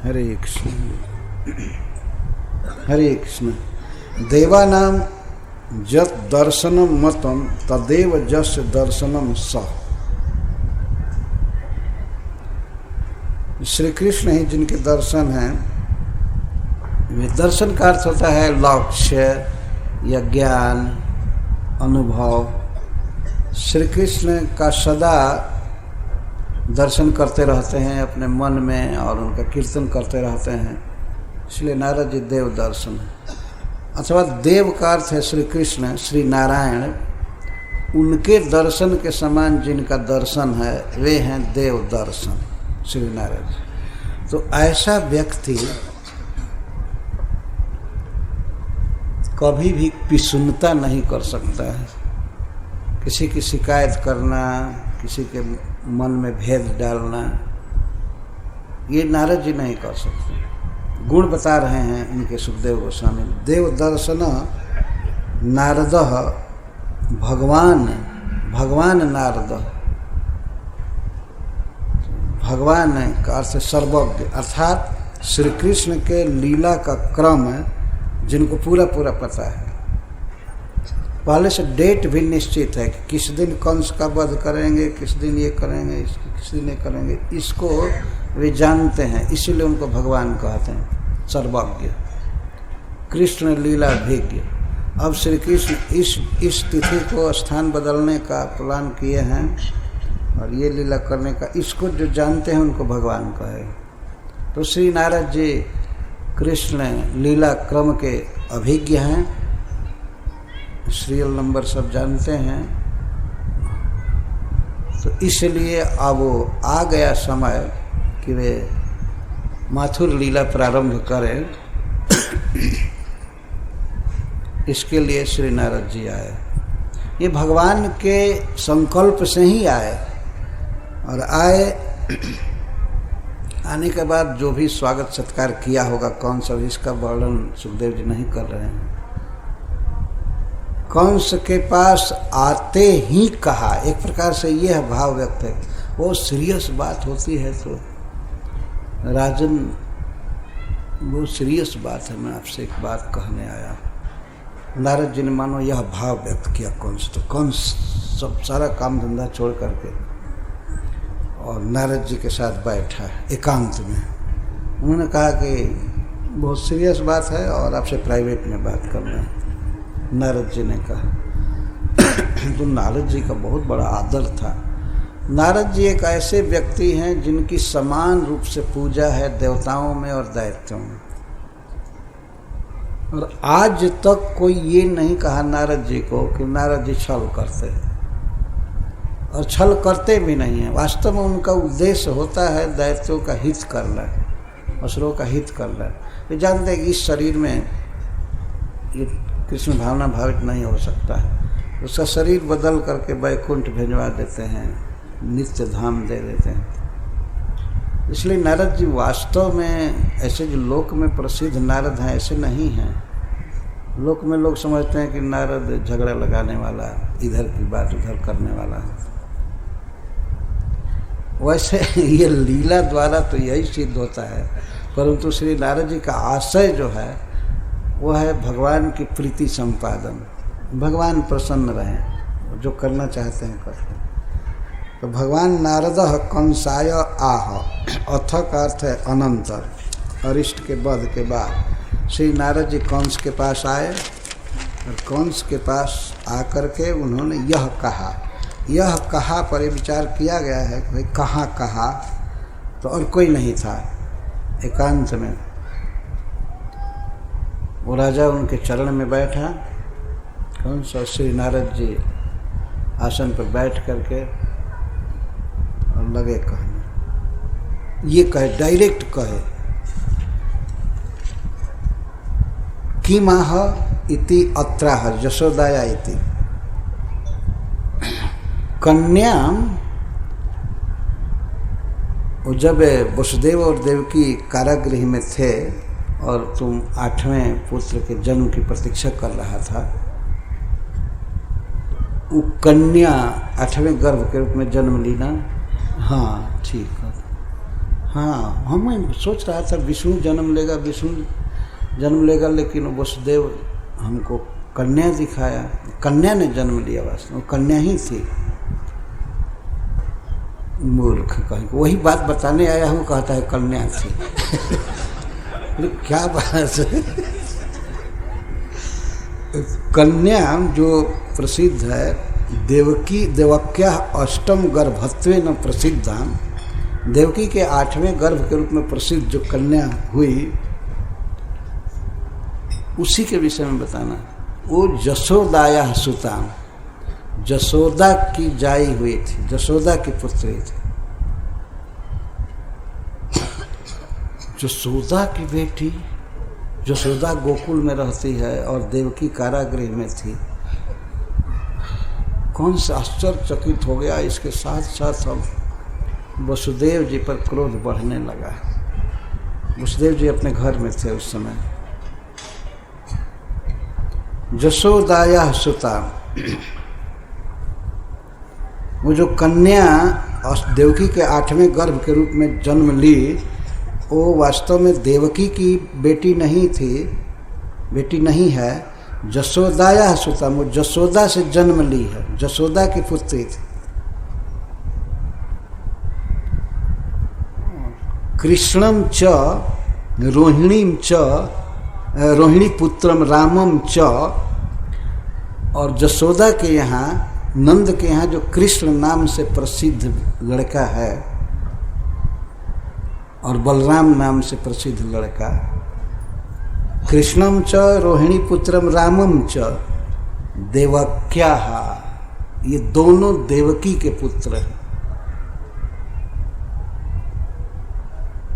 हरे कृष्ण हरे कृष्ण। देवा नाम जत दर्शनम मतम तदेव जस दर्शनम स। श्री कृष्ण ही जिनके दर्शन हैं, वे दर्शन का अर्थ होता है लक्ष्य या ज्ञान, अनुभव। श्री कृष्ण का सदा दर्शन करते रहते हैं अपने मन में और उनका कीर्तन करते रहते हैं, इसलिए नारद जी देव दर्शन है। अथवा देव का अर्थ है श्री कृष्ण, श्री नारायण, उनके दर्शन के समान जिनका दर्शन है वे हैं देव दर्शन श्री नारायण जी। तो ऐसा व्यक्ति कभी भी पिसुनता नहीं कर सकता है। किसी की शिकायत करना, किसी के मन में भेद डालना, ये नारद जी नहीं कर सकते। गुण बता रहे हैं इनके सुखदेव गोस्वामी। देव दर्शन नारद भगवान नारद, भगवान का अर्थ सर्वज्ञ, अर्थात श्री कृष्ण के लीला का क्रम जिनको पूरा पूरा पता है। पहले से डेट भी निश्चित है कि किस दिन कंस का वध करेंगे, किस दिन ये करेंगे, किस दिन ये करेंगे, इसको वे जानते हैं, इसीलिए उनको भगवान कहते हैं, सर्वज्ञ, कृष्ण लीला भिज्ञ। अब श्री कृष्ण इस तिथि को स्थान बदलने का प्लान किए हैं और ये लीला करने का, इसको जो जानते हैं उनको भगवान कहे। तो श्री नारद जी कृष्ण लीला क्रम के अभिज्ञ हैं, सीरियल नंबर सब जानते हैं। तो इसलिए अब वो आ गया समय कि वे माथुर लीला प्रारंभ करें। इसके लिए श्री नारद जी आए। ये भगवान के संकल्प से ही आए, और आने के बाद जो भी स्वागत सत्कार किया होगा कौन सा, इसका वर्णन सुखदेव जी नहीं कर रहे हैं। कंस के पास आते ही कहा, एक प्रकार से यह भाव व्यक्त है। वो सीरियस बात होती है तो राजन, वो सीरियस बात है, मैं आपसे एक बात कहने आया। नारद जी ने मानो यह भाव व्यक्त किया कंस, तो कंस सब सारा काम धंधा छोड़ करके और नारद जी के साथ बैठा एकांत में। उन्होंने कहा कि बहुत सीरियस बात है और आपसे प्राइवेट में बात करना है। नारद जी ने कहा। तो नारद जी का बहुत बड़ा आदर था। नारद जी एक ऐसे व्यक्ति हैं जिनकी समान रूप से पूजा है देवताओं में और दैत्यों में, और आज तक कोई ये नहीं कहा नारद जी को कि नारद जी छल करते, और छल करते भी नहीं हैं। वास्तव में उनका उद्देश्य होता है दैत्यों का हित करना, असुरों का हित करना। वे जानते हैं कि इस शरीर में ये कृष्ण भावना भावित नहीं हो सकता है, उसका शरीर बदल करके वैकुंठ भिजवा देते हैं, नित्य धाम दे देते हैं। इसलिए नारद जी वास्तव में ऐसे जो लोक में प्रसिद्ध नारद हैं ऐसे नहीं हैं। लोक में लोग समझते हैं कि नारद झगड़ा लगाने वाला, इधर की बात उधर करने वाला है। वैसे ये लीला द्वारा तो यही सिद्ध होता है, परंतु श्री नारद जी का आशय जो है वो है भगवान की प्रीति संपादन, भगवान प्रसन्न रहें, जो करना चाहते हैं करते हैं। तो भगवान नारद कंसाय आह, अथ का अर्थ है अनंतर, अरिष्ट के वध के बाद श्री नारद जी कंस के पास आए, और कंस के पास आकर के उन्होंने यह कहा पर ये विचार किया गया है कि भाई कहाँ कहा, तो और कोई नहीं था। एकांत में वो राजा उनके चरण में बैठा, कंस, और श्री नारद जी आसन पर बैठ करके और लगे कहने, ये कहे, डायरेक्ट कहे, किमाह इति अत्राह यशोदाया इति कन्याम। वो जब वसुदेव और देवकी कारागृह में थे और तुम 8वें पुत्र के जन्म की प्रतीक्षा कर रहा था, वो कन्या 8वें गर्भ के रूप में जन्म ली ना। हाँ ठीक है, हाँ हम सोच रहा था विष्णु जन्म लेगा, लेकिन वसुदेव हमको कन्या दिखाया, कन्या ने जन्म लिया, वास्तव में कन्या ही थी। मूर्ख कहीं वही बात बताने आया हूँ, कहता है कन्या थी। क्या बात है। कन्या जो प्रसिद्ध है, देवक्या अष्टम गर्भत्वेन प्रसिद्धा, देवकी के 8वें गर्भ के रूप में प्रसिद्ध जो कन्या हुई उसी के विषय में बताना। वो जसोदाया सुता, जसोदा की जाई हुई थी, जसोदा की पुत्री थी। जसोदा की बेटी, जसोदा गोकुल में रहती है और देवकी कारागृह में थी। कौन सा आश्चर्यचकित हो गया। इसके साथ साथ अब वसुदेव जी पर क्रोध बढ़ने लगा। वसुदेव जी अपने घर में थे उस समय। जसोदाया सुता, वो जो कन्या देवकी के 8वें गर्भ के रूप में जन्म ली, वो वास्तव में देवकी की बेटी नहीं थी, बेटी नहीं है। जसोदाया सुता, वो जसोदा से जन्म ली है, जसोदा की पुत्री थी। कृष्णम च रोहिणीम च, रोहिणी पुत्रम रामम च, और जसोदा के यहाँ, नंद के यहाँ जो कृष्ण नाम से प्रसिद्ध लड़का है और बलराम नाम से प्रसिद्ध लड़का, कृष्णम च रोहिणी पुत्रम रामम च देवक्या, ये दोनों देवकी के पुत्र हैं।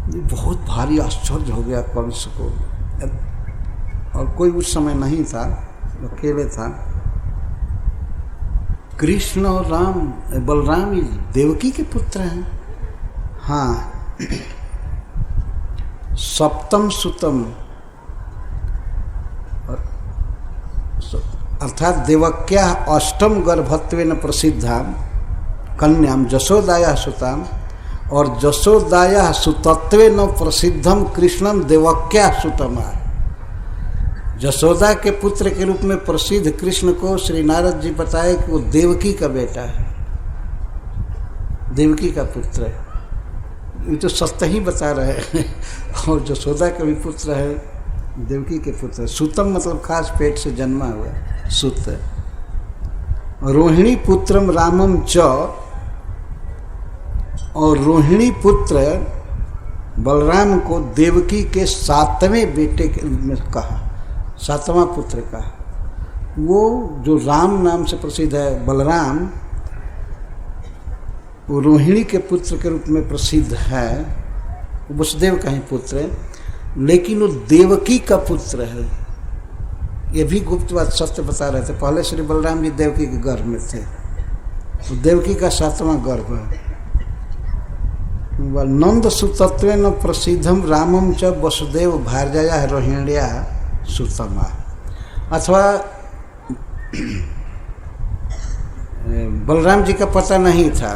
बहुत भारी आश्चर्य हो गया कंस को, और कोई उस समय नहीं था, अकेले था। कृष्ण और राम, बलराम ये देवकी के पुत्र हैं। हाँ, सप्तम सुतम अर्थात देवक्या अष्टम गर्भत्वेन प्रसिद्धाम कन्याम जसोदाया सुताम, और जसोदाया सुतत्वेन प्रसिद्धम कृष्णम देवक्या सुतमा। जसोदा के पुत्र के रूप में प्रसिद्ध कृष्ण को श्री नारद जी बताए कि वो देवकी का बेटा है, देवकी का पुत्र है। ये तो सत्य ही बता रहे हैं। और जसोदा का भी पुत्र है, देवकी के पुत्र। सुतम मतलब खास पेट से जन्मा हुआ सुत। रोहिणी पुत्रम रामम च, और रोहिणी पुत्र बलराम को देवकी के 7वें बेटे के रूप में कहा, 7वां पुत्र कहा। वो जो राम नाम से प्रसिद्ध है बलराम, वो रोहिणी के पुत्र के रूप में प्रसिद्ध है, वसुदेव का ही पुत्र है, लेकिन वो देवकी का पुत्र है। ये भी गुप्त बात सत्य बता रहे थे। पहले श्री बलराम जी देवकी के गर्भ में थे, तो देवकी का 7वां गर्भ है। नंद सुतत्वेन प्रसिद्धम रामम च वसुदेव भार्या रोहिण्या सुतमा। अथवा बलराम जी का पता नहीं था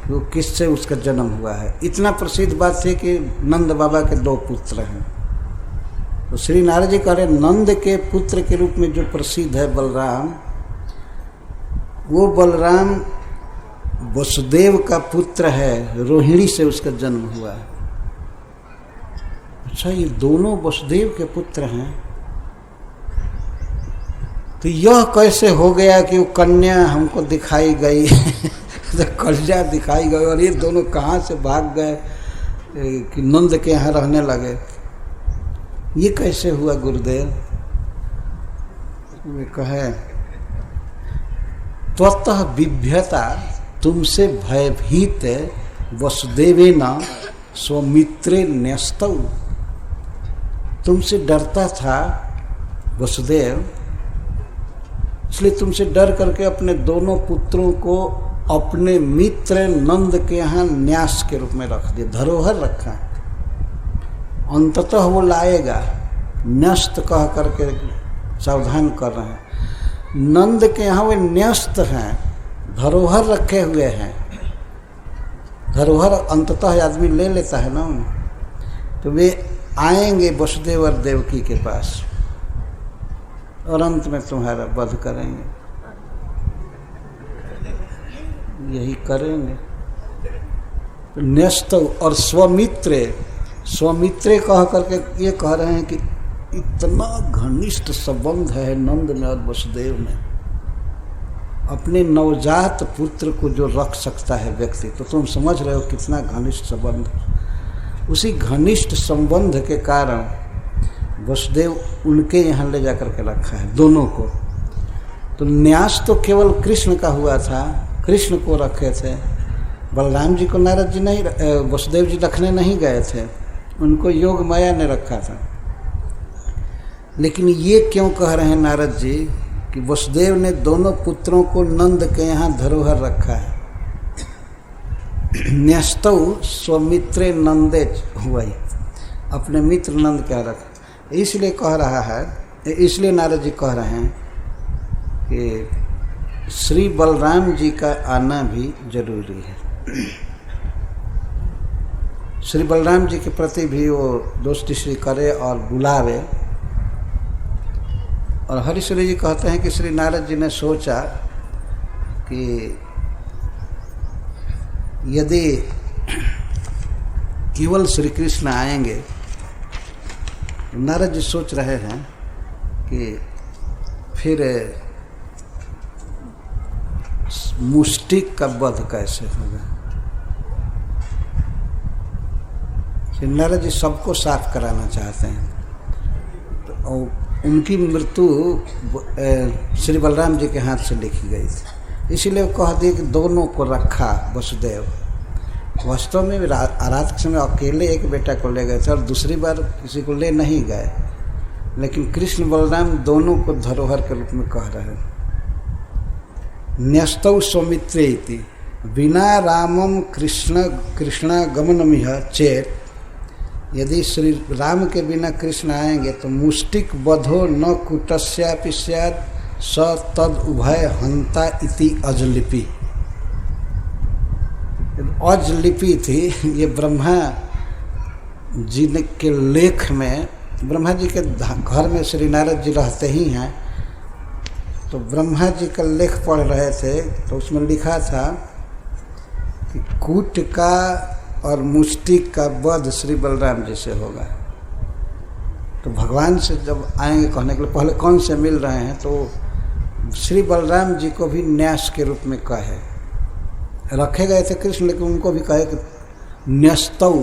कि वो किससे उसका जन्म हुआ है। इतना प्रसिद्ध बात थी कि नंद बाबा के 2 पुत्र हैं। तो श्री नारद जी कह रहे नंद के पुत्र के रूप में जो प्रसिद्ध है बलराम, वो बलराम वसुदेव का पुत्र है, रोहिणी से उसका जन्म हुआ है। अच्छा, ये दोनों वसुदेव के पुत्र हैं। तो यह कैसे हो गया कि वो कन्या हमको दिखाई गई तो कन्या दिखाई गई और ये दोनों कहाँ से भाग गए कि नंद के यहाँ रहने लगे? ये कैसे हुआ गुरुदेव? वे कहे त्वतः बिभ्यता, तुमसे भयभीत वसुदेवेन स्वमित्रे न्यस्तौ। तुमसे डरता था वसुदेव, इसलिए तुमसे डर करके अपने दोनों पुत्रों को अपने मित्र नंद के यहाँ न्यास के रूप में रख दिया, धरोहर रखा। अंततः वो लाएगा, न्यस्त कह करके सावधान कर रहे हैं। नंद के यहाँ वे न्यस्त हैं, धरोहर रखे हुए हैं। धरोहर अंततः आदमी ले लेता है ना, तो वे आएंगे वसुदेव और देवकी के पास और अंत में तुम्हारा वध करेंगे, यही करेंगे। तो न्यस्त और स्वमित्रे, स्वमित्रे कह करके ये कह रहे हैं कि इतना घनिष्ठ संबंध है नंद में और वसुदेव में। अपने नवजात पुत्र को जो रख सकता है व्यक्ति, तो तुम समझ रहे हो कितना घनिष्ठ संबंध। उसी घनिष्ठ संबंध के कारण वसुदेव उनके यहाँ ले जाकर के रखा है दोनों को। तो न्यास तो केवल कृष्ण का हुआ था, कृष्ण को रखे थे, बलराम जी को नारद जी नहीं, वसुदेव जी रखने नहीं गए थे, उनको योग माया ने रखा था। लेकिन ये क्यों कह रहे हैं नारद जी कि वसुदेव ने दोनों पुत्रों को नंद के यहाँ धरोहर रखा है। न्यस्तौ स्वमित्रे नंदे हुआ ही, अपने मित्र नंद क्या रखा, इसलिए कह रहा है, इसलिए नारद जी कह रहे हैं कि श्री बलराम जी का आना भी जरूरी है। श्री बलराम जी के प्रति भी वो दोस्ती करे और बुलावे। और हरिश्वरी जी कहते हैं कि श्री नारद जी ने सोचा कि यदि केवल श्री कृष्ण आएंगे, नारद जी सोच रहे हैं कि फिर मुष्टिक का वध कैसे होगा। श्री नारद जी सबको साफ कराना चाहते हैं, तो उनकी मृत्यु श्री बलराम जी के हाथ से लिखी गई थी, इसीलिए वो कह दिए कि दोनों को रखा वसुदेव। वास्तव में रात के समय अकेले एक बेटा को ले गए थे और दूसरी बार किसी को ले नहीं गए, लेकिन कृष्ण बलराम दोनों को धरोहर के रूप में कह रहे हैं। न्यस्तौ सौमित्रे इति बिना रामम कृष्णागमनमिह चेत, यदि श्री राम के बिना कृष्ण आएंगे तो मुष्टिक वधो न कुटस्यापि स्यात् स तद उभय हंता इति अजलिपि। अजलिपि थी, ये ब्रह्मा जी के लेख में, ब्रह्मा जी के घर में श्री नारद जी रहते ही हैं, तो ब्रह्मा जी का लेख पढ़ रहे थे, तो उसमें लिखा था कि कूट का और मुष्टिक का वध श्री बलराम जी से होगा। तो भगवान से जब आएंगे कहने के लिए पहले कौन से मिल रहे हैं, तो श्री बलराम जी को भी न्यास के रूप में कहे, रखे गए थे कृष्ण, लेकिन उनको भी कहे कि न्यस्तौ,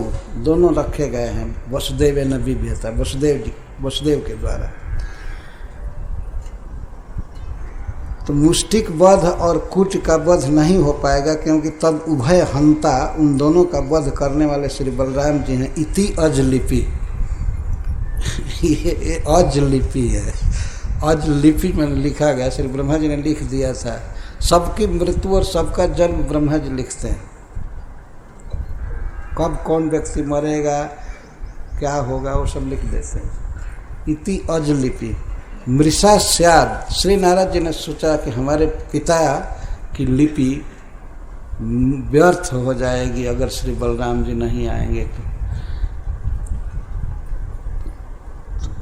दोनों रखे गए हैं वसुदेव न विभ्यता, वसुदेव के द्वारा। तो मुष्टिक वध और कूट का वध नहीं हो पाएगा, क्योंकि तद उभय हंता, उन दोनों का वध करने वाले श्री बलराम जी हैं। इति अजलिपि, ये अजलिपि है, अजलिपि में लिखा गया, श्री ब्रह्मा जी ने लिख दिया था। सबकी मृत्यु और सबका जन्म ब्रह्मा जी लिखते हैं, कब कौन व्यक्ति मरेगा, क्या होगा, वो सब लिख देते हैं। इति अजलिपि मृषा स्याद, श्री नारद जी ने सोचा कि हमारे पिता की लिपि व्यर्थ हो जाएगी अगर श्री बलराम जी नहीं आएंगे तो।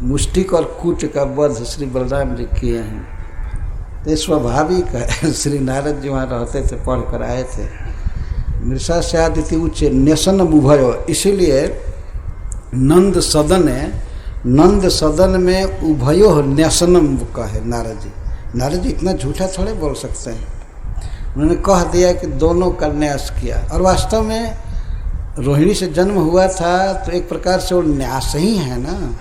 मुष्टिक और कूट का वध श्री बलराम जी किए हैं, तो स्वाभाविक है। श्री नारद जी वहाँ रहते थे, पढ़ कर आए थे। मृषा स्याद इति उच्च न्यसन उभयो, इसीलिए नंद सदन में उभयो न्यसनम कहे नारद जी। नारद जी इतना झूठा थोड़े बोल सकते हैं, उन्होंने कह दिया कि दोनों का न्यास किया। और वास्तव में रोहिणी से जन्म हुआ था, तो एक प्रकार से वो न्यास ही है ना।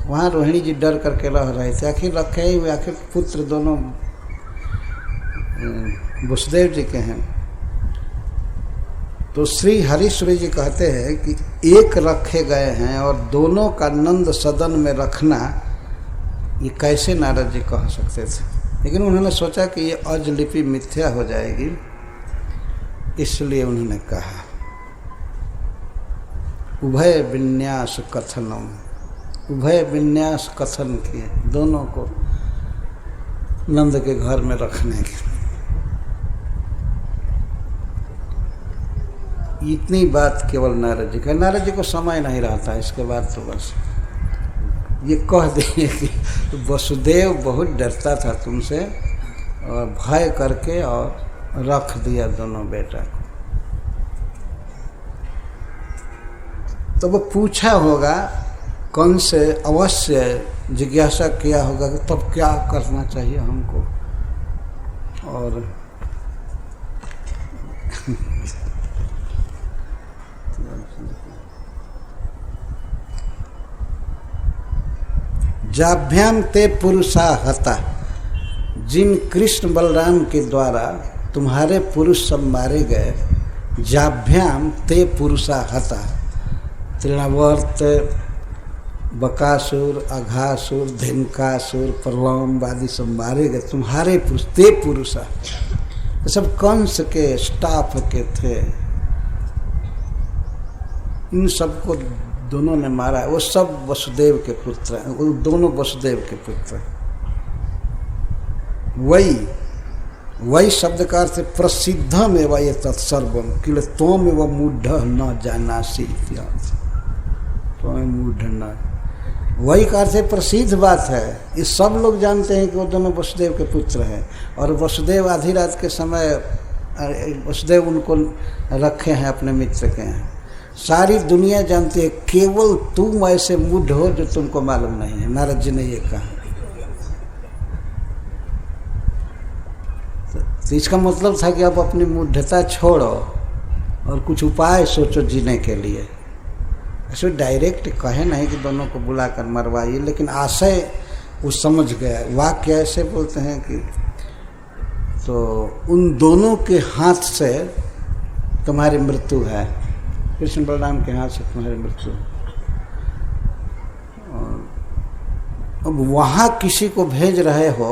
वहाँ रोहिणी जी डर करके रह रहे थे, आखिर रखे ही हुए, आखिर पुत्र दोनों वसुदेव जी के हैं। तो श्री हरीश्वरी जी कहते हैं कि एक रखे गए हैं और दोनों का नंद सदन में रखना, ये कैसे नारद जी कह सकते थे। लेकिन उन्होंने सोचा कि ये अजलिपि मिथ्या हो जाएगी, इसलिए उन्होंने कहा उभय विन्यास कथनम, उभय विन्यास कथन किए, दोनों को नंद के घर में रखने के। इतनी बात केवल नारद जी का, नारद जी को समय नहीं रहता, इसके बाद तो बस ये कह दिए कि वसुदेव बहुत डरता था तुमसे, और भय करके और रख दिया दोनों बेटा को। तो वो पूछा होगा, कौन से अवश्य जिज्ञासा किया होगा कि तब क्या करना चाहिए हमको। और जाभ्याम ते पुरुषा हता, जिन कृष्ण बलराम के द्वारा तुम्हारे पुरुष सब मारे गए। जाभ्याम ते पुरुषा हता, तृणावर्त, बकासुर, अघासुर, धेनुकासुर, प्रलम्ब आदि सब मारे गए तुम्हारे पुरुष। ते पुरुषा सब कंस के स्टाफ के थे, इन सबको दोनों ने मारा। वो सब वसुदेव के पुत्र हैं, वो दोनों वसुदेव के पुत्र हैं। वही शब्द का अर्थ प्रसिद्धम एवं ये तत्सर्वम किल तोम एवं मूढ़ न जानासी। तो मूढ़ न, वही का अर्थ प्रसिद्ध बात है। ये सब लोग जानते हैं कि वो दोनों वसुदेव के पुत्र हैं। और वसुदेव आधी रात के समय वसुदेव उनको रखे हैं अपने मित्र के हैं। सारी दुनिया जानती है, केवल तुम ऐसे मूढ़ हो जो तुमको मालूम नहीं है। नारद जी ने ये कहा। तो इसका मतलब था कि आप अपनी मूढ़ता छोड़ो और कुछ उपाय सोचो जीने के लिए। ऐसे डायरेक्ट कहे नहीं कि दोनों को बुलाकर मरवाइए, लेकिन आशय वो समझ गया। वाक्य ऐसे बोलते हैं कि तो उन दोनों के हाथ से तुम्हारी मृत्यु है, कृष्ण बलराम के हाथ से तुम्हारी मृत्यु है। अब वहाँ किसी को भेज रहे हो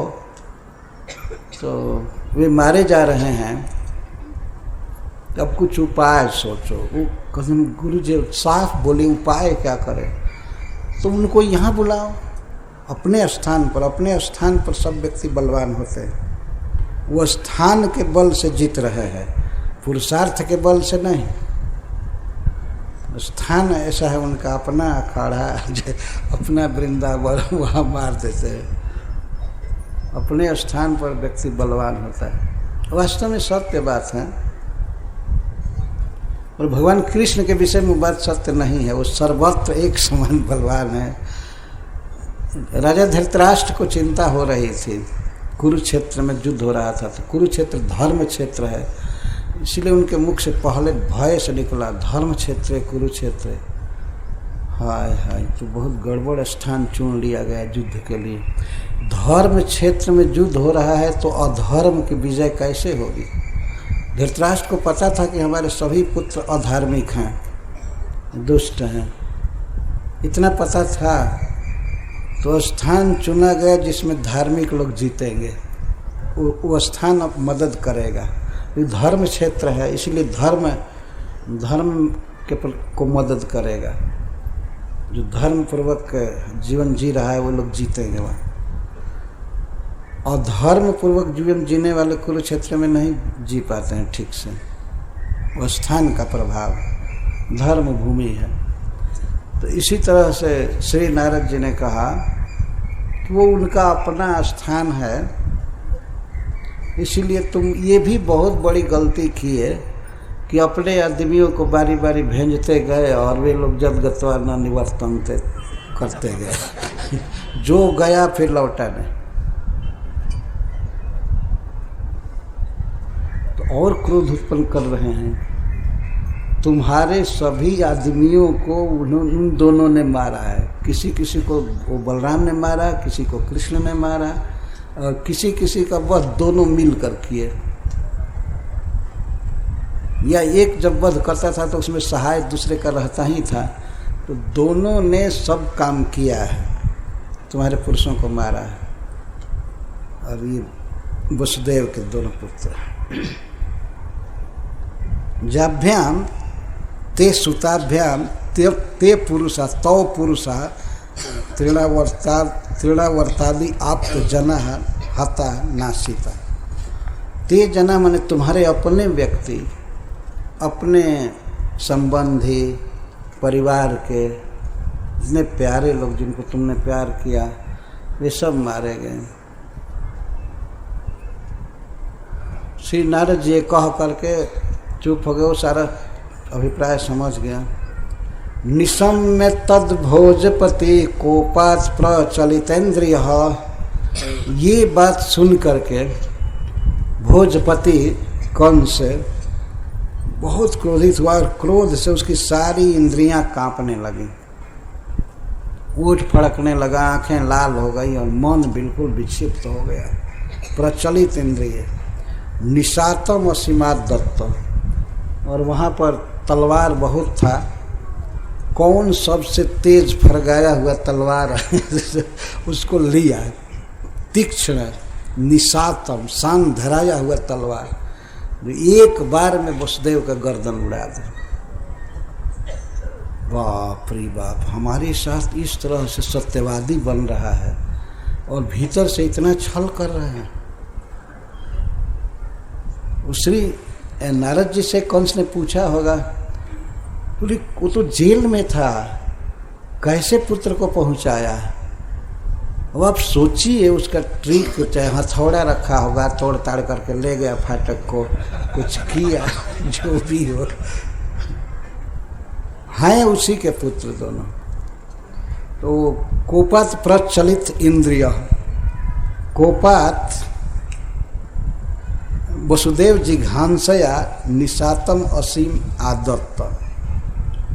तो वे मारे जा रहे हैं, अब कुछ उपाय सोचो। वो कसम गुरु जी साफ बोले उपाय क्या करें, तो उनको यहाँ बुलाओ अपने स्थान पर। अपने स्थान पर सब व्यक्ति बलवान होते हैं, वो स्थान के बल से जीत रहे हैं, पुरुषार्थ के बल से नहीं। स्थान ऐसा है उनका, अपना अखाड़ा अपना वृंदावन, वहाँ मार देते हैं। अपने स्थान पर व्यक्ति बलवान होता है, वास्तव में सत्य बात है। और भगवान कृष्ण के विषय में बात सत्य नहीं है, वो सर्वत्र एक समान बलवान है। राजा धृतराष्ट्र को चिंता हो रही थी, कुरुक्षेत्र में युद्ध हो रहा था। तो कुरुक्षेत्र धर्म क्षेत्र है, इसलिए उनके मुख से पहले भय से निकला, धर्म क्षेत्र कुरुक्षेत्र। हाय हाय, तो बहुत गड़बड़ स्थान चुन लिया गया युद्ध के लिए। धर्म क्षेत्र में युद्ध हो रहा है तो अधर्म की विजय कैसे होगी। धृतराष्ट्र को पता था कि हमारे सभी पुत्र अधार्मिक हैं, दुष्ट हैं, इतना पता था। तो स्थान चुना गया जिसमें धार्मिक लोग जीतेंगे, वो स्थान अब मदद करेगा। ये धर्म क्षेत्र है, इसलिए धर्म के को मदद करेगा। जो धर्म पूर्वक जीवन जी रहा है वो लोग जीतेंगे वहाँ। और धर्म पूर्वक जीवन जीने वाले कुरुक्षेत्र में नहीं जी पाते हैं ठीक से। वो स्थान का प्रभाव, धर्म भूमि है। तो इसी तरह से श्री नारद जी ने कहा कि वो उनका अपना स्थान है, इसीलिए तुम ये भी बहुत बड़ी गलती किए कि अपने आदमियों को बारी बारी भेजते गए और वे लोग जद गत्वा न निवर्तनते करते गए जो गया फिर लौटा नहीं। तो और क्रोध उत्पन्न कर रहे हैं। तुम्हारे सभी आदमियों को उन दोनों ने मारा है। किसी किसी को वो बलराम ने मारा, किसी को कृष्ण ने मारा, और किसी किसी का वध दोनों मिलकर किए। या एक जब वध करता था तो उसमें सहाय दूसरे का रहता ही था। तो दोनों ने सब काम किया है, तुम्हारे पुरुषों को मारा है। और ये वसुदेव के दोनों पुत्र। जाभ्याम ते सुताभ्याम ते पुरुषा तौ पुरुषा तृणावर्तादि आप्त जना हता नासिता। ते जना माने तुम्हारे अपने व्यक्ति, अपने संबंधी, परिवार के जितने प्यारे लोग जिनको तुमने प्यार किया वे सब मारे गए। श्री नारद जी कह करके चुप हो गए। वो सारा अभिप्राय समझ गया। निशम्य तद भोजपति कोपात प्रचलितेन्द्रिय। ये बात सुन करके भोजपति कंस बहुत क्रोधित हुआ और क्रोध से उसकी सारी इंद्रियां कांपने लगी, ओठ फड़कने लगा, आंखें लाल हो गई और मन बिल्कुल विक्षिप्त हो गया। प्रचलित इंद्रिय निशातम असीमात दत्त, और वहाँ पर तलवार बहुत था। कौन सबसे तेज फरगाया हुआ तलवार उसको लिया, तीक्ष्ण निशातम शान धराया हुआ तलवार, एक बार में वसुदेव का गर्दन उड़ा दे। बाप रे बाप, हमारे साथ इस तरह से सत्यवादी बन रहा है और भीतर से इतना छल कर रहे हैं। श्री नारद जी से कंस ने पूछा होगा, बोले वो तो जेल में था, कैसे पुत्र को पहुंचाया? अब आप सोचिए, उसका ट्रिक, चाहे हथौड़ा रखा होगा, तोड़ ताड़ करके ले गया फाटक को, कुछ किया, जो भी हो, हैं उसी के पुत्र दोनों। तो कोपात प्रचलित इंद्रिय, कोपात वसुदेव जिघांसया निशातम असीम आदत्त।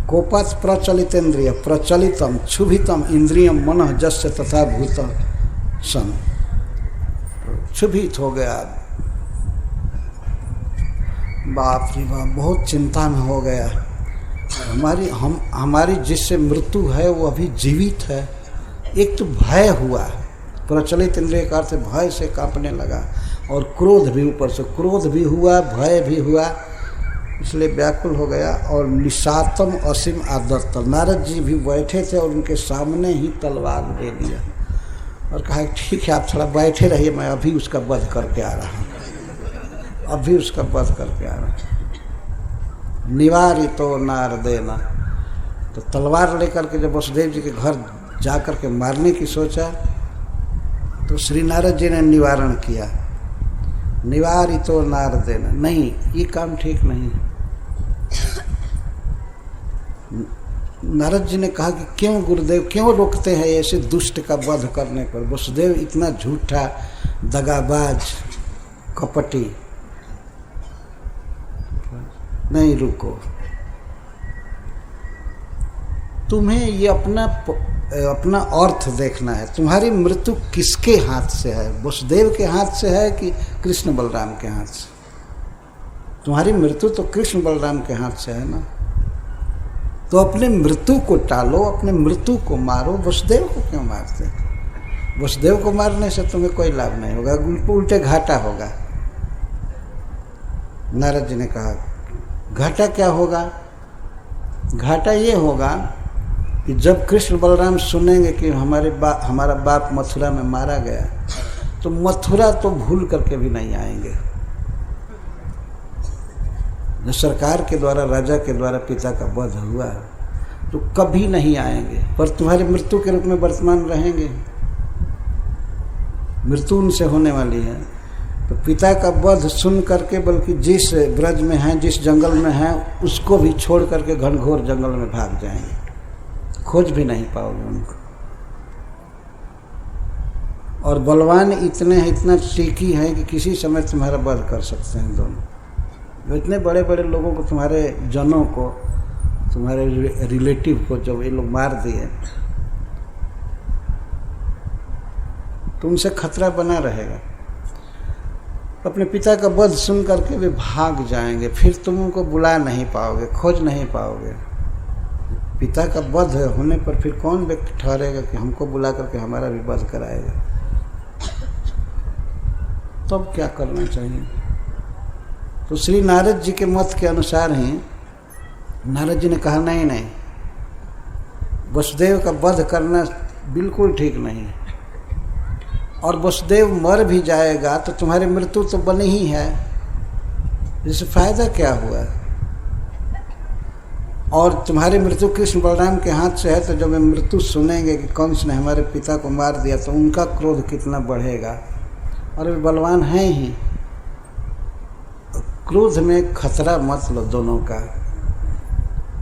कोपात प्रचलित इंद्रिय, प्रचलितम क्षुभितम इंद्रियम मन जस्य तथा भूत सन, क्षुभित हो गया, बाप रे बाप, बहुत चिंता में हो गया। हमारी जिससे मृत्यु है वो अभी जीवित है। एक तो भय हुआ, प्रचलित इंद्रिय का अर्थ भय से कांपने लगा, और क्रोध भी, ऊपर से क्रोध भी हुआ, भय भी हुआ, इसलिए व्याकुल हो गया। और निशातम असीम आदत्त, नारद जी भी बैठे थे और उनके सामने ही तलवार ले लिया और कहा ठीक है, आप थोड़ा बैठे रहिए, मैं अभी उसका वध करके आ रहा हूँ, अभी उसका वध करके आ रहा हूँ। निवारितो नारदेना, तो तलवार लेकर के जब वसुदेव जी के घर जाकर के मारने की सोचा, तो श्री नारद जी ने निवारण किया। निवारितो नारदेना, नहीं, ये काम ठीक नहीं। नारद जी ने कहा कि क्यों गुरुदेव, क्यों रोकते हैं ऐसे दुष्ट का वध करने पर? वसुदेव इतना झूठा, दगाबाज, कपटी, नहीं रुको, तुम्हें ये अपना अर्थ देखना है। तुम्हारी मृत्यु किसके हाथ से है? वसुदेव के हाथ से है कि कृष्ण बलराम के हाथ से? तुम्हारी मृत्यु तो कृष्ण बलराम के हाथ से है ना। तो अपने मृत्यु को टालो, अपने मृत्यु को मारो, वसुदेव को क्यों मारते? वसुदेव को मारने से तुम्हें कोई लाभ नहीं होगा, उल्टे घाटा होगा। नारद जी ने कहा घाटा क्या होगा? घाटा ये होगा कि जब कृष्ण बलराम सुनेंगे कि हमारा बाप मथुरा में मारा गया, तो मथुरा तो भूल करके भी नहीं आएंगे। जो सरकार के द्वारा, राजा के द्वारा पिता का वध हुआ, तो कभी नहीं आएंगे, पर तुम्हारी मृत्यु के रूप में वर्तमान रहेंगे। मृत्यु उनसे होने वाली है। तो पिता का वध सुन करके, बल्कि जिस ब्रज में हैं, जिस जंगल में हैं, उसको भी छोड़ करके घनघोर जंगल में भाग जाएंगे, खोज भी नहीं पाओगे उनको। और बलवान इतने हैं, इतना टीकी है कि किसी समय तुम्हारा वध कर सकते हैं दोनों। इतने बड़े बड़े लोगों को, तुम्हारे जनों को, तुम्हारे रिलेटिव को जब ये लोग मार दिए, तो उनसे खतरा बना रहेगा। अपने पिता का वध सुन करके वे भाग जाएंगे, फिर तुम उनको बुला नहीं पाओगे, खोज नहीं पाओगे। पिता का वध होने पर फिर कौन व्यक्ति ठहरेगा कि हमको बुला करके हमारा भी वध कराएगा? तब क्या करना चाहिए? तो श्री नारद जी के मत के अनुसार ही नारद जी ने कहा नहीं नहीं, वसुदेव का वध करना बिल्कुल ठीक नहीं है, और वसुदेव मर भी जाएगा तो तुम्हारी मृत्यु तो बनी ही है, इससे फायदा क्या हुआ? और तुम्हारी मृत्यु कृष्ण बलराम के हाथ से है, तो जब वे मृत्यु सुनेंगे कि कंस ने हमारे पिता को मार दिया, तो उनका क्रोध कितना बढ़ेगा। और वे बलवान हैं ही। क्रोध में खतरा मत लो दोनों का।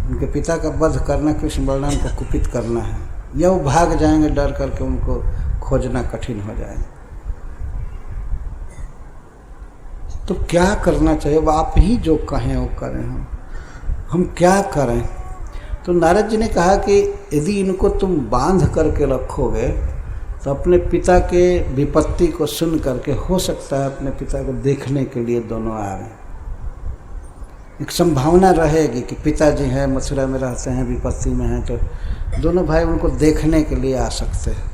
उनके पिता का वध करना, कृष्ण बलराम को कुपित करना है, या वो भाग जाएंगे डर करके, उनको खोजना कठिन हो जाए। तो क्या करना चाहिए? अब आप ही जो कहें वो करें, हम क्या करें? तो नारद जी ने कहा कि यदि इनको तुम बांध करके रखोगे तो अपने पिता के विपत्ति को सुन करके हो सकता है अपने पिता को देखने के लिए दोनों आए। एक संभावना रहेगी कि पिताजी हैं, मथुरा में रहते हैं, विपत्ति में हैं, तो दोनों भाई उनको देखने के लिए आ सकते हैं,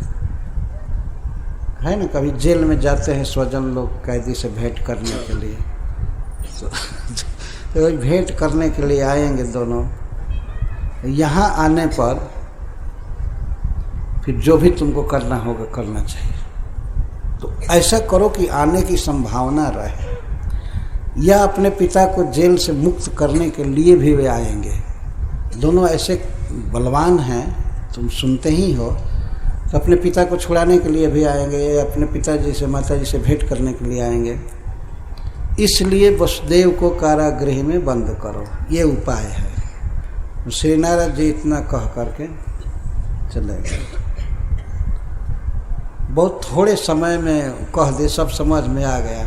है ना। कभी जेल में जाते हैं स्वजन लोग कैदी से भेंट करने के लिए, तो भेंट करने के लिए आएंगे दोनों। यहाँ आने पर फिर जो भी तुमको करना होगा करना चाहिए। तो ऐसा करो कि आने की संभावना रहे, या अपने पिता को जेल से मुक्त करने के लिए भी वे आएंगे। दोनों ऐसे बलवान हैं, तुम सुनते ही हो। तो अपने पिता को छुड़ाने के लिए भी आएंगे, या अपने पिताजी से माताजी से भेंट करने के लिए आएंगे। इसलिए वसुदेव को कारागृह में बंद करो, ये उपाय है। श्री नारद जी इतना कह करके चले गए। बहुत थोड़े समय में कह दे, सब समझ में आ गया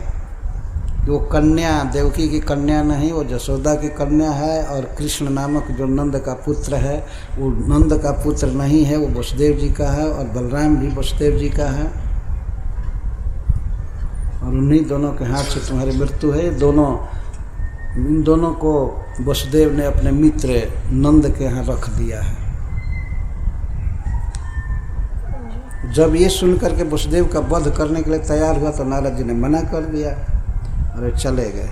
कि वो कन्या देवकी की कन्या नहीं, वो जसोदा की कन्या है, और कृष्ण नामक जो नंद का पुत्र है वो नंद का पुत्र नहीं है, वो वसुदेव जी का है, और बलराम भी वसुदेव जी का है, और उन्हीं दोनों के हाथ से तुम्हारी मृत्यु है। इन दोनों को वसुदेव ने अपने मित्र नंद के यहाँ रख दिया है। जब ये सुनकर के वसुदेव का वध करने के लिए तैयार हुआ तो नारद जी ने मना कर दिया, अरे चले गए।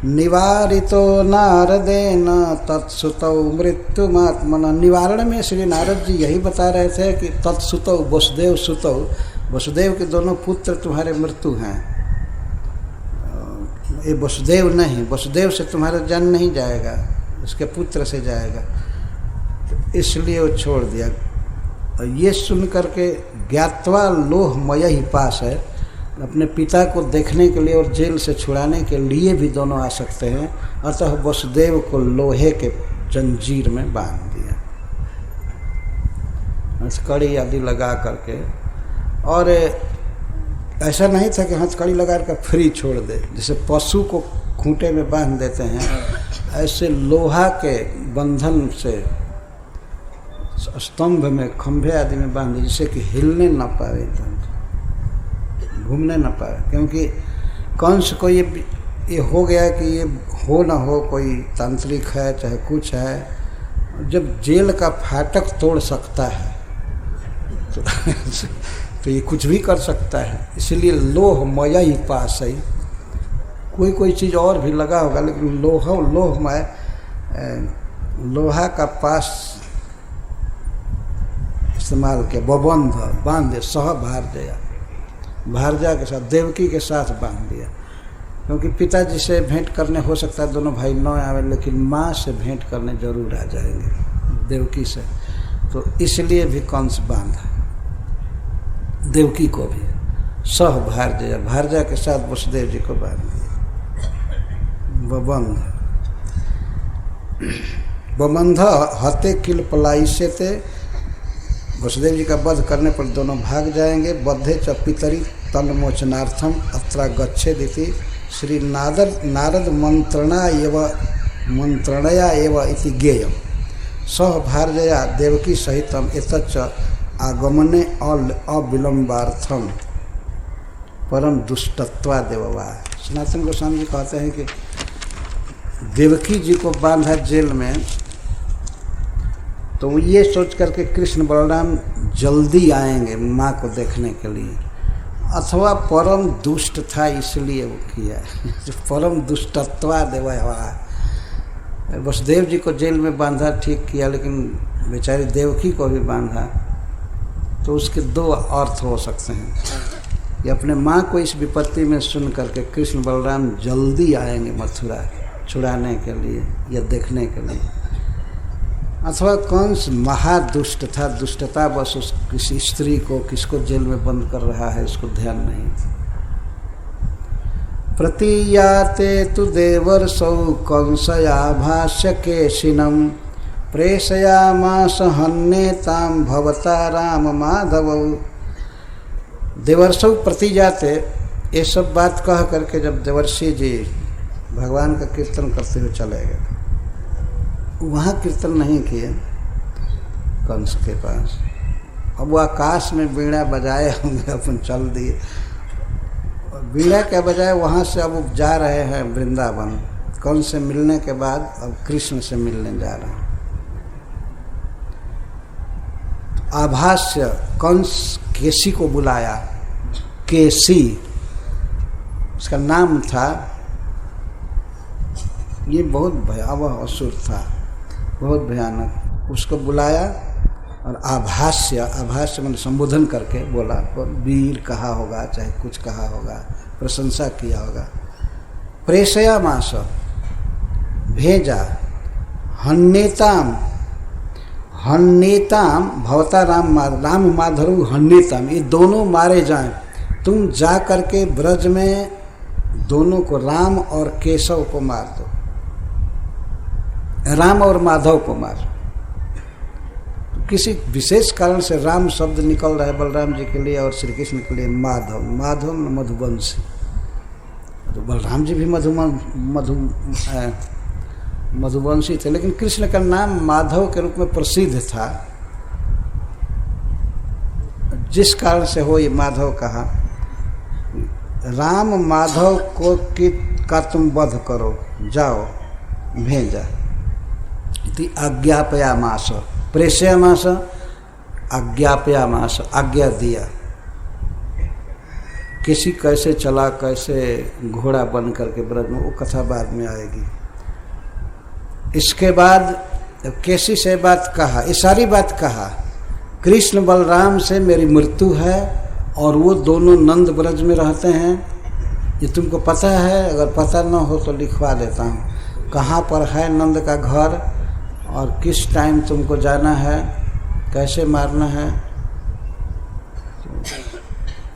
निवारितो नारदेन तत्सुतौ मृत्युमात्मना। निवारण में श्री नारद जी यही बता रहे थे कि तत्सुतौ वसुदेव सुतौ, वसुदेव के दोनों पुत्र तुम्हारे मृत्यु हैं। ये वसुदेव नहीं, वसुदेव से तुम्हारा जन नहीं जाएगा, उसके पुत्र से जाएगा, तो इसलिए वो छोड़ दिया। और ये सुन करके ज्ञात्वा लोहमय ही पास है, अपने पिता को देखने के लिए और जेल से छुड़ाने के लिए भी दोनों आ सकते हैं। अतः वसुदेव को लोहे के जंजीर में बांध दिया, हथकड़ी आदि लगा करके। और ऐसा नहीं था कि हथकड़ी लगा कर फ्री छोड़ दे, जैसे पशु को खूंटे में बांध देते हैं, ऐसे लोहा के बंधन से स्तंभ में, खंभे आदि में बांध दिया, जिससे कि हिलने न पाए, घूमने न पाए। क्योंकि कंस को ये हो गया कि ये हो न हो, कोई तांत्रिक है चाहे कुछ है, जब जेल का फाटक तोड़ सकता है तो ये कुछ भी कर सकता है। इसलिए लोहमय ही पास है। कोई चीज़ और भी लगा होगा, लेकिन लोहमय लोहा का पास इस्तेमाल किया। बबंध बांधे, सह भारजया, भारजा के साथ, देवकी के साथ बांध दिया। क्योंकि पिताजी से भेंट करने हो सकता है दोनों भाई न आवे, लेकिन माँ से भेंट करने जरूर आ जाएंगे, देवकी से। तो इसलिए भी कंस बांधा देवकी को भी, सह भारजा, भारजा के साथ वसुदेव जी को बांध दिया। बबंध हते किल पलाई से थे। वसुदेव जी का वध करने पर दोनों भाग जाएंगे। बद्धे च पितरी तन्मोचनार्थम अत्र गच्छेदिति श्री नारद मंत्रणया एव इति ज्ञेयम्। सह भारजया देवकी सहितम एतच्च आगमने अविलंबार्थम परम दुष्टत्वा देववा। सनातन गोस्वामी जी कहते हैं कि देवकी जी को बांधा जेल में, तो ये सोच करके कृष्ण बलराम जल्दी आएंगे माँ को देखने के लिए, अथवा परम दुष्ट था इसलिए वो किया। परम दुष्टत्वा देववा। वसुदेव जी को जेल में बांधा, ठीक किया, लेकिन बेचारी देवकी को भी बांधा। तो उसके दो अर्थ हो सकते हैं कि अपने माँ को इस विपत्ति में सुन करके कृष्ण बलराम जल्दी आएंगे मथुरा छुड़ाने के लिए या देखने के लिए, अथवा कंस महादुष्ट था, दुष्टता बस उस किसी स्त्री को किसको जेल में बंद कर रहा है इसको ध्यान नहीं। प्रतीयाते तु देवर्षौ कंसया भाष्य केशिनम प्रेषयामास हन्नेताम भवता राम माधव। देवर्षौ प्रति जाते, ये सब बात कह करके जब देवर्षि जी भगवान का कीर्तन करते हुए चले गए, वहाँ कीर्तन नहीं किए कंस के पास। अब वो आकाश में वीणा बजाए होंगे, अपन चल दिए। वीणा के बजाय वहाँ से अब जा रहे हैं वृंदावन। कंस से मिलने के बाद अब कृष्ण से मिलने जा रहे हैं। आभास्य कंस केसी को बुलाया। केसी उसका नाम था। ये बहुत भयावह असुर था, बहुत भयानक। उसको बुलाया और आभास्य मैंने संबोधन करके बोला, वीर कहा होगा, चाहे कुछ कहा होगा, प्रशंसा किया होगा। प्रेषया मास भेजा, हन्नेताम भवता राम माधव हन्नेताम, ये दोनों मारे जाएं। तुम जा करके ब्रज में दोनों को, राम और केशव को मार दो, राम और माधव को मार। किसी विशेष कारण से राम शब्द निकल रहा है बलराम जी के लिए और श्री कृष्ण के लिए माधव मधुवंशी। तो बलराम जी भी मधुवंशी थे, लेकिन कृष्ण का नाम माधव के रूप में प्रसिद्ध था, जिस कारण से हो ये माधव कहा। राम माधव को का तुम वध करो, जाओ, भेजा। आज्ञापयामास, प्रेषयामास, आज्ञापयामास, आज्ञा दिया। किसी कैसे चला, कैसे घोड़ा बन करके ब्रज में, वो कथा बाद में आएगी। इसके बाद केसी से बात कहा, ये सारी बात कहा, कृष्ण बलराम से मेरी मृत्यु है और वो दोनों नंद ब्रज में रहते हैं, ये तुमको पता है? अगर पता न हो तो लिखवा देता हूँ। कहाँ पर है नंद का घर और किस टाइम तुमको जाना है, कैसे मारना है।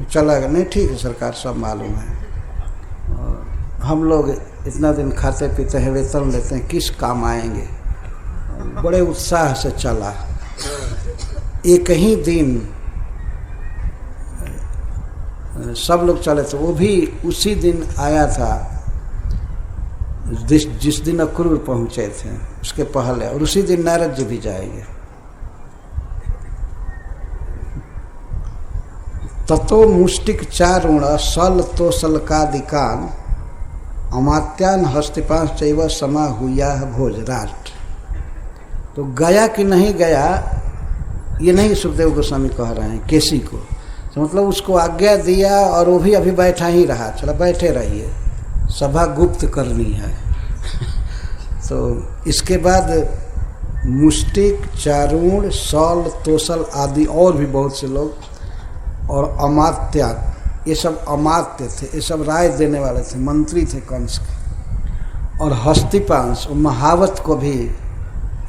चला गया, नहीं ठीक है सरकार, सब मालूम है। और हम लोग इतना दिन खाते पीते हैं, वेतन लेते हैं, किस काम आएंगे। बड़े उत्साह से चला। एक ही दिन सब लोग चले थे, वो भी उसी दिन आया था जिस दिन अक्रूर पहुंचे थे, उसके पहले, और उसी दिन नारद जी भी जाएंगे। ततो मुष्टिक चारुण सल तो सलकादिकान अमात्यान हस्तिपांश चैव समा हुआ भोजराट। तो गया कि नहीं गया ये नहीं सुखदेव गोस्वामी कह रहे हैं केसी को, तो मतलब उसको आज्ञा दिया और वो भी अभी बैठा ही रहा। चला बैठे रहिए, सभा गुप्त करनी है। तो इसके बाद मुष्टिक, चारूण, सौल, तोसल आदि और भी बहुत से लोग, और अमात्या, ये सब अमात्य थे, ये सब राय देने वाले थे, मंत्री थे कंस के। और हस्तिपांश, महावत को भी,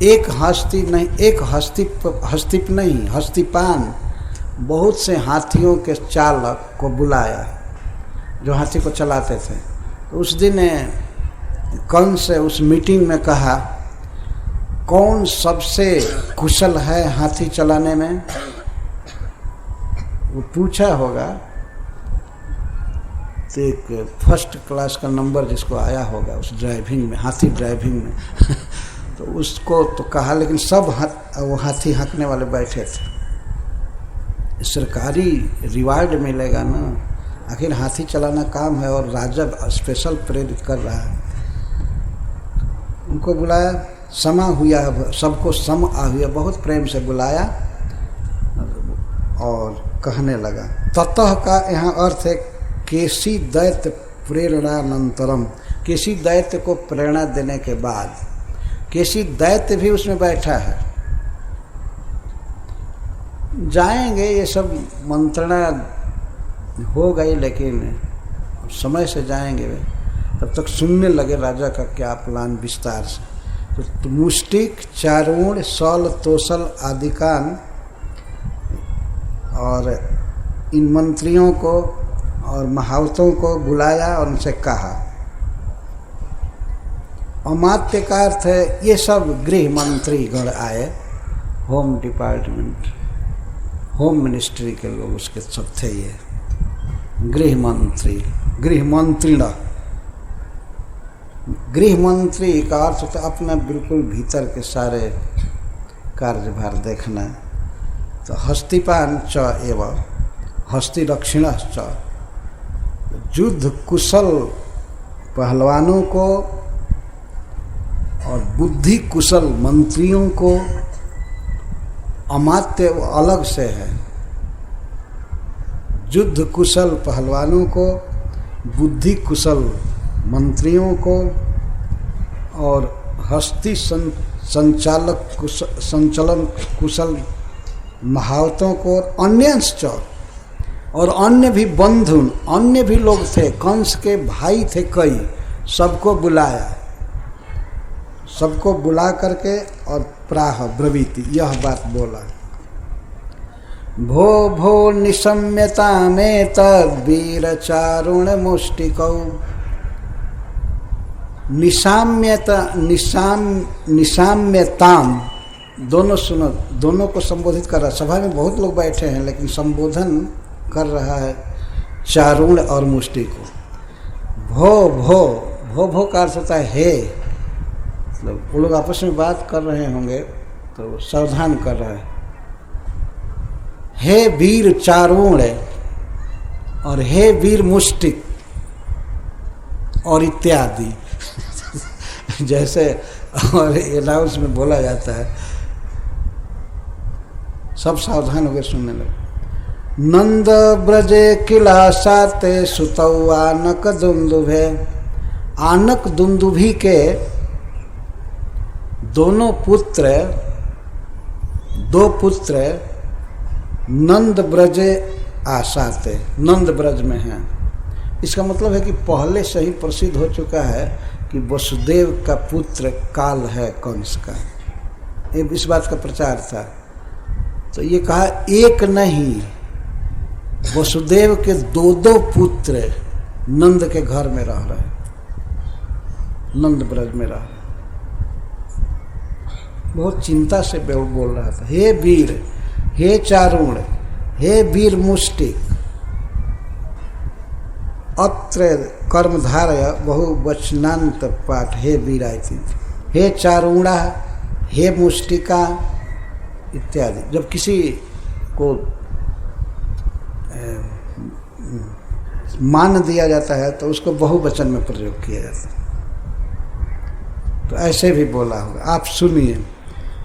एक हस्ती नहीं, एक हस्तिप नहीं, हस्तिपान, बहुत से हाथियों के चालक को बुलाया जो हाथी को चलाते थे। तो उस दिन कंस से उस मीटिंग में कहा, कौन सबसे कुशल है हाथी चलाने में? वो पूछा होगा तो एक फर्स्ट क्लास का नंबर जिसको आया होगा उस ड्राइविंग में, हाथी ड्राइविंग में तो उसको तो कहा, लेकिन सब वो हाथी हाँकने वाले बैठे थे। सरकारी रिवार्ड मिलेगा ना, आखिर हाथी चलाना काम है और राजा स्पेशल प्रेरित कर रहा है। उनको बुलाया, समा हुआ, सबको सम आ हुआ, बहुत प्रेम से बुलाया और कहने लगा। ततः का यहाँ अर्थ है केसी दैत्य प्रेरणानंतरम, केसी दैत्य को प्रेरणा देने के बाद। केसी दैत्य भी उसमें बैठा है। जाएंगे, ये सब मंत्रणा हो गई, लेकिन समय से जाएंगे वे, तब तक सुनने लगे राजा का क्या प्लान विस्तार से। तो मुष्टिक, चारूण, सौल, तोसल आदिकान और इन मंत्रियों को और महावतों को बुलाया और उनसे कहा। अमात्य का अर्थ है ये सब गृह मंत्री गण आए, होम डिपार्टमेंट, होम मिनिस्ट्री के लोग उसके सब थे ये। गृह मंत्री, गृह मंत्रिण। गृह मंत्री का अर्थ होता है अपना बिल्कुल भीतर के सारे कार्यभार देखना। तो हस्तिपान च एवं हस्ति रक्षिण च, युद्ध कुशल पहलवानों को और बुद्धि कुशल मंत्रियों को, अमात्य अलग से है। युद्ध कुशल पहलवानों को, बुद्धि कुशल मंत्रियों को और हस्ती संचालक संचलन कुशल महावतों को, अन्यश्च और अन्य भी बंधु, अन्य भी लोग थे, कंस के भाई थे कई, सबको बुलाया, सबको बुला करके और प्राह ब्रवीति यह बात बोला। भो भो निशम्यता में तद वीर चारुण मुष्टिकौ। निशाम्यताम, दोनों सुनो, दोनों को संबोधित कर रहा है। सभा में बहुत लोग बैठे हैं लेकिन संबोधन कर रहा है चारुण और मुष्टि को। भो भो, भो भो का अर्थ होता है हे, मतलब वो लोग आपस में बात कर रहे होंगे तो सावधान कर रहा है। हे वीर चारुण और हे वीर मुष्टिक और इत्यादि जैसे और अनाउंस में बोला जाता है, सब सावधान होकर सुनने लगे। नंद ब्रजे किला साते सुतौ आनक दुंदुभे। आनक दुंदुभी के दोनों पुत्र, दो पुत्र नंद ब्रजे आसाते, नंद ब्रज में हैं। इसका मतलब है कि पहले से ही प्रसिद्ध हो चुका है कि वसुदेव का पुत्र काल है कंस का, ये इस बात का प्रचार था। तो ये कहा एक नहीं, वसुदेव के दो दो पुत्र नंद के घर में रह रहे, नंद ब्रज में रह रहे। बहुत चिंता से बोल रहा था। हे वीर, हे चारुण, हे वीर मुष्टिक। अत्र कर्मधारय बहुवचनांत पाठ हे वीरायति। हे चारुणा, हे मुष्टिका इत्यादि। जब किसी को मान दिया जाता है तो उसको बहुवचन में प्रयोग किया जाता है। तो ऐसे भी बोला होगा। आप सुनिए,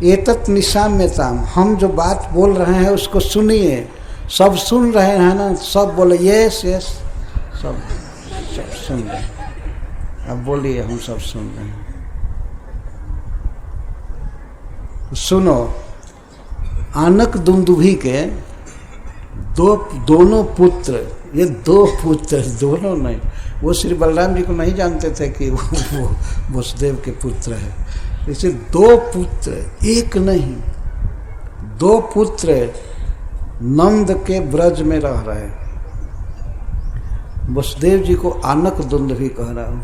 एतत् निशाम्यताम, हम जो बात बोल रहे हैं उसको सुनिए। सब सुन रहे हैं ना, सब बोले यस यस, सब सुन रहे हैं। अब बोलिए हम सब सुन रहे हैं। सुनो, आनक दुंदुभी के दोनों पुत्र, ये दो पुत्र, दोनों नहीं, वो श्री बलराम जी को नहीं जानते थे कि वो वसुदेव के पुत्र है। इसे दो पुत्र, एक नहीं, दो पुत्र नंद के ब्रज में रह रहे। वसुदेव जी को आनक दुंदुभी कह रहा हूं।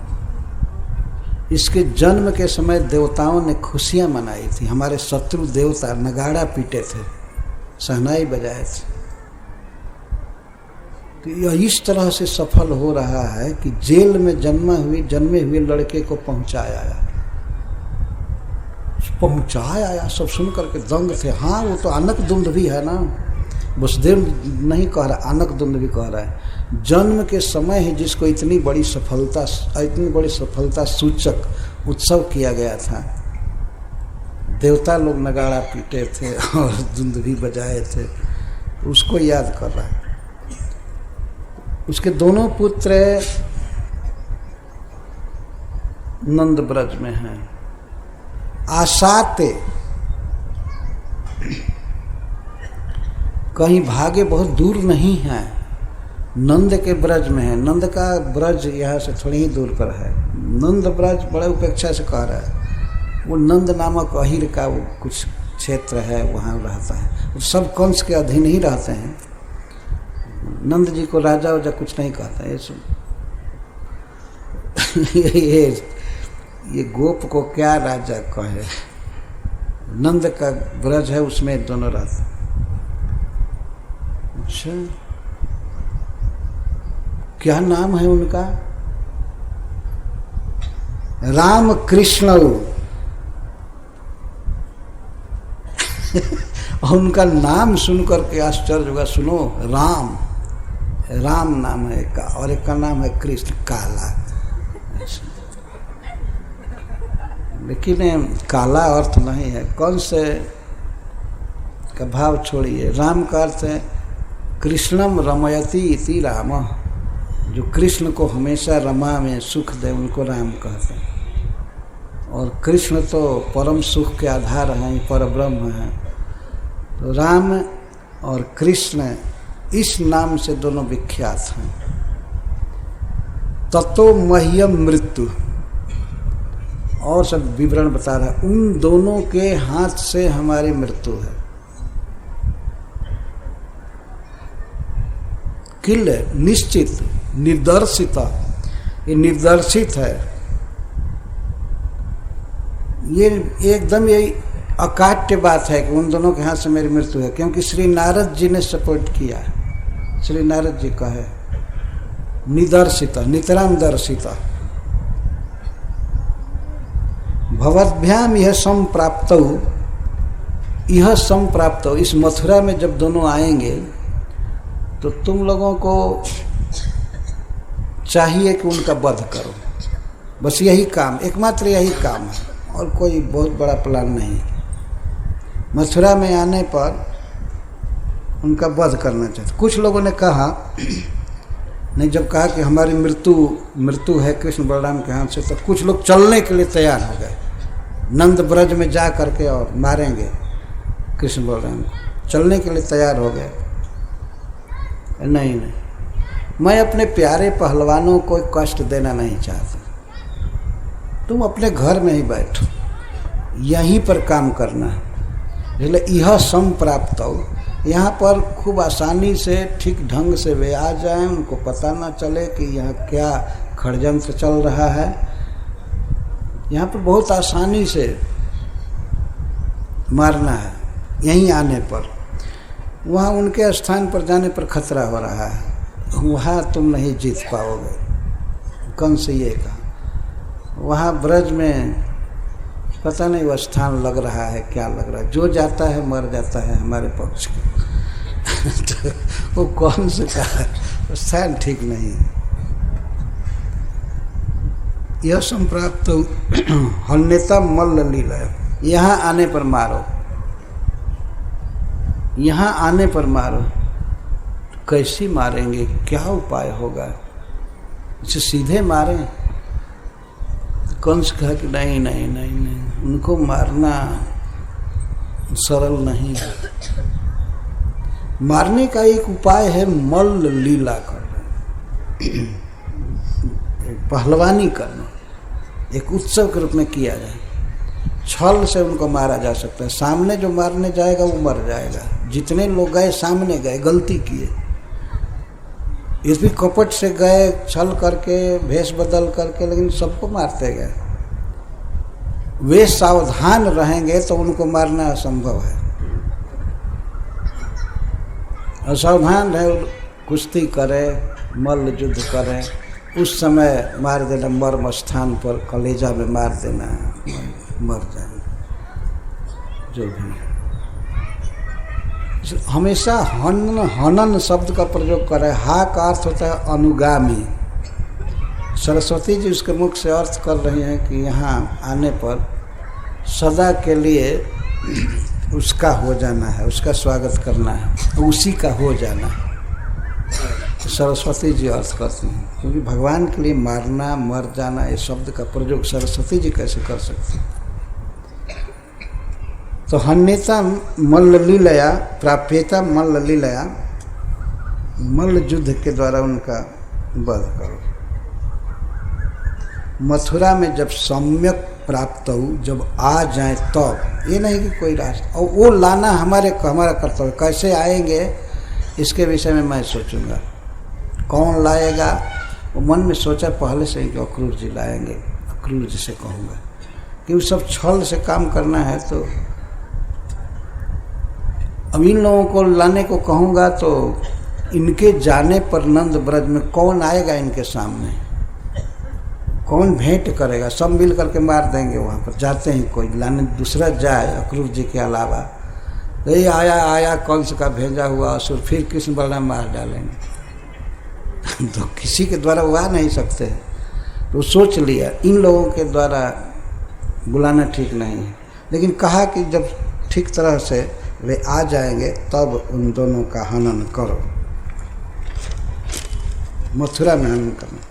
इसके जन्म के समय देवताओं ने खुशियां मनाई थी। हमारे शत्रु देवता नगाड़ा पीटे थे, शहनाई बजाए थे। तो यह इस तरह से सफल हो रहा है कि जेल में जन्मे हुए लड़के को पहुंचाया, सब सुन करके दंग थे। हाँ, वो तो आनक दुंदुभी है ना, वसुदेव नहीं कह रहा, आनक दुंदुभी कह रहा है। जन्म के समय ही जिसको इतनी बड़ी सफलता सूचक उत्सव किया गया था, देवता लोग नगाड़ा पीटे थे और दुंदुभी बजाए थे, उसको याद कर रहा है। उसके दोनों पुत्र नंद ब्रज में हैं। आसाते, कहीं भागे बहुत दूर नहीं है, नंद के ब्रज में है। नंद का ब्रज यहाँ से थोड़ी ही दूर पर है। नंद ब्रज बड़े उपेक्षा से कह रहा है। वो नंद नामक अहिर का वो कुछ क्षेत्र है, वहाँ रहता है। वो सब कंस के अधीन ही रहते हैं। नंद जी को राजा वजा कुछ नहीं कहता है। ये गोप को क्या राजा कहे। नंद का ब्रज है, उसमें दोनों रहते। अच्छा, क्या नाम है उनका? राम कृष्ण। और उनका नाम सुनकर के आश्चर्य होगा। सुनो, राम, राम नाम है एक का, और एक का नाम है कृष्ण, काला। लेकिन काला अर्थ नहीं है। कौन से का भाव छोड़िए। राम का अर्थ है कृष्णम रमयति इति राम। जो कृष्ण को हमेशा रमा में सुख दे उनको राम कहते हैं। और कृष्ण तो परम सुख के आधार हैं, परब्रह्म हैं। तो राम और कृष्ण इस नाम से दोनों विख्यात हैं। ततो मह्यम मृत्यु, और सब विवरण बता रहा है। उन दोनों के हाथ से हमारी मृत्यु है। किल निश्चित, निर्दर्शित, ये निर्दर्शित है। ये एकदम यही अकाट्य बात है कि उन दोनों के हाथ से मेरी मृत्यु है, क्योंकि श्री नारद जी ने सपोर्ट किया। श्री नारद जी का है निदर्शित, नितराम दर्शित। भवद्भ्याम यह संप्राप्त, यह संप्राप्त। इस मथुरा में जब दोनों आएंगे तो तुम लोगों को चाहिए कि उनका वध करो। बस यही काम, एकमात्र यही काम है, और कोई बहुत बड़ा प्लान नहीं। मथुरा में आने पर उनका वध करना चाहिए। कुछ लोगों ने कहा नहीं, जब कहा कि हमारी मृत्यु है कृष्ण बलराम के हाथ से, तो कुछ लोग चलने के लिए तैयार हो गए। नंद ब्रज में जा करके और मारेंगे कृष्ण बलराम को, चलने के लिए तैयार हो गए। नहीं, मैं अपने प्यारे पहलवानों को कष्ट देना नहीं चाहता। तुम अपने घर में ही बैठो, यहीं पर काम करना है। इसलिए यह संप्राप्त हो, यहाँ पर खूब आसानी से ठीक ढंग से वे आ जाएं, उनको पता ना चले कि यहाँ क्या षड्यंत्र चल रहा है। यहाँ पर बहुत आसानी से मारना है। यहीं आने पर, वहाँ उनके स्थान पर जाने पर खतरा हो रहा है, वहाँ तुम नहीं जीत पाओगे। कंस ये कहा, वहाँ ब्रज में पता नहीं वो स्थान लग रहा है क्या लग रहा है, जो जाता है मर जाता है हमारे पक्ष का। तो वो कौन से कहा स्थान ठीक नहीं। यह संप्राप्त हन्यता मल्ल लीला, यहाँ आने पर मारो, यहाँ आने पर मारो। कैसी मारेंगे, क्या उपाय होगा? इसे सीधे मारें? कंस कहा कि नहीं नहीं नहीं नहीं, उनको मारना सरल नहीं है। मारने का एक उपाय है मल्ल लीला करना, पहलवानी करना, एक उत्सव के रूप में किया जाए। छल से उनको मारा जा सकता है। सामने जो मारने जाएगा वो मर जाएगा। जितने लोग गए सामने गए, गलती किए, इस भी कपट से गए, छल करके, भेष बदल करके, लेकिन सबको मारते गए। वे सावधान रहेंगे तो उनको मारना असंभव है। असावधान रहे, कुश्ती करे, मल्ल युद्ध करे, उस समय मार देना, मर्म स्थान पर कलेजा में मार देना, मर जाए जो भी। हमेशा हनन शब्द का प्रयोग करे। हा का अर्थ होता है अनुगामी। सरस्वती जी उसके मुख से अर्थ कर रही हैं कि यहाँ आने पर सदा के लिए उसका हो जाना है, उसका स्वागत करना है, उसी का हो जाना है। सरस्वती जी अर्थ करती हैं, क्योंकि भगवान के लिए मारना, मर जाना, ये शब्द का प्रयोग सरस्वती जी कैसे कर सकती हैं? तो हन्यता मल्ल लीलया प्राप्यता मल्ल लीलया, मल्ल युद्ध के द्वारा उनका वध करो। मथुरा में जब सम्यक प्राप्त हो, जब आ जाए तब, ये नहीं कि कोई रास्ता, और वो लाना हमारा कर्तव्य। कैसे आएंगे इसके विषय में मैं सोचूंगा। कौन लाएगा वो मन में सोचा पहले से ही कि अक्रूर जी लाएंगे। अक्रूर जी से कहूँगा कि वो सब छल से काम करना है, तो अब इन लोगों को लाने को कहूँगा तो इनके जाने पर नंद ब्रज में कौन आएगा इनके सामने, कौन भेंट करेगा? सब मिल करके मार देंगे वहाँ पर, जाते ही कोई लाने दूसरा जाए अक्रूर जी के अलावा, ये आया कंस का भेजा हुआ असुर, फिर कृष्ण बलराम मार डालेंगे तो किसी के द्वारा वो आ नहीं सकते। तो सोच लिया इन लोगों के द्वारा बुलाना ठीक नहीं है, लेकिन कहा कि जब ठीक तरह से वे आ जाएंगे तब उन दोनों का हनन करो, मथुरा में हनन करना।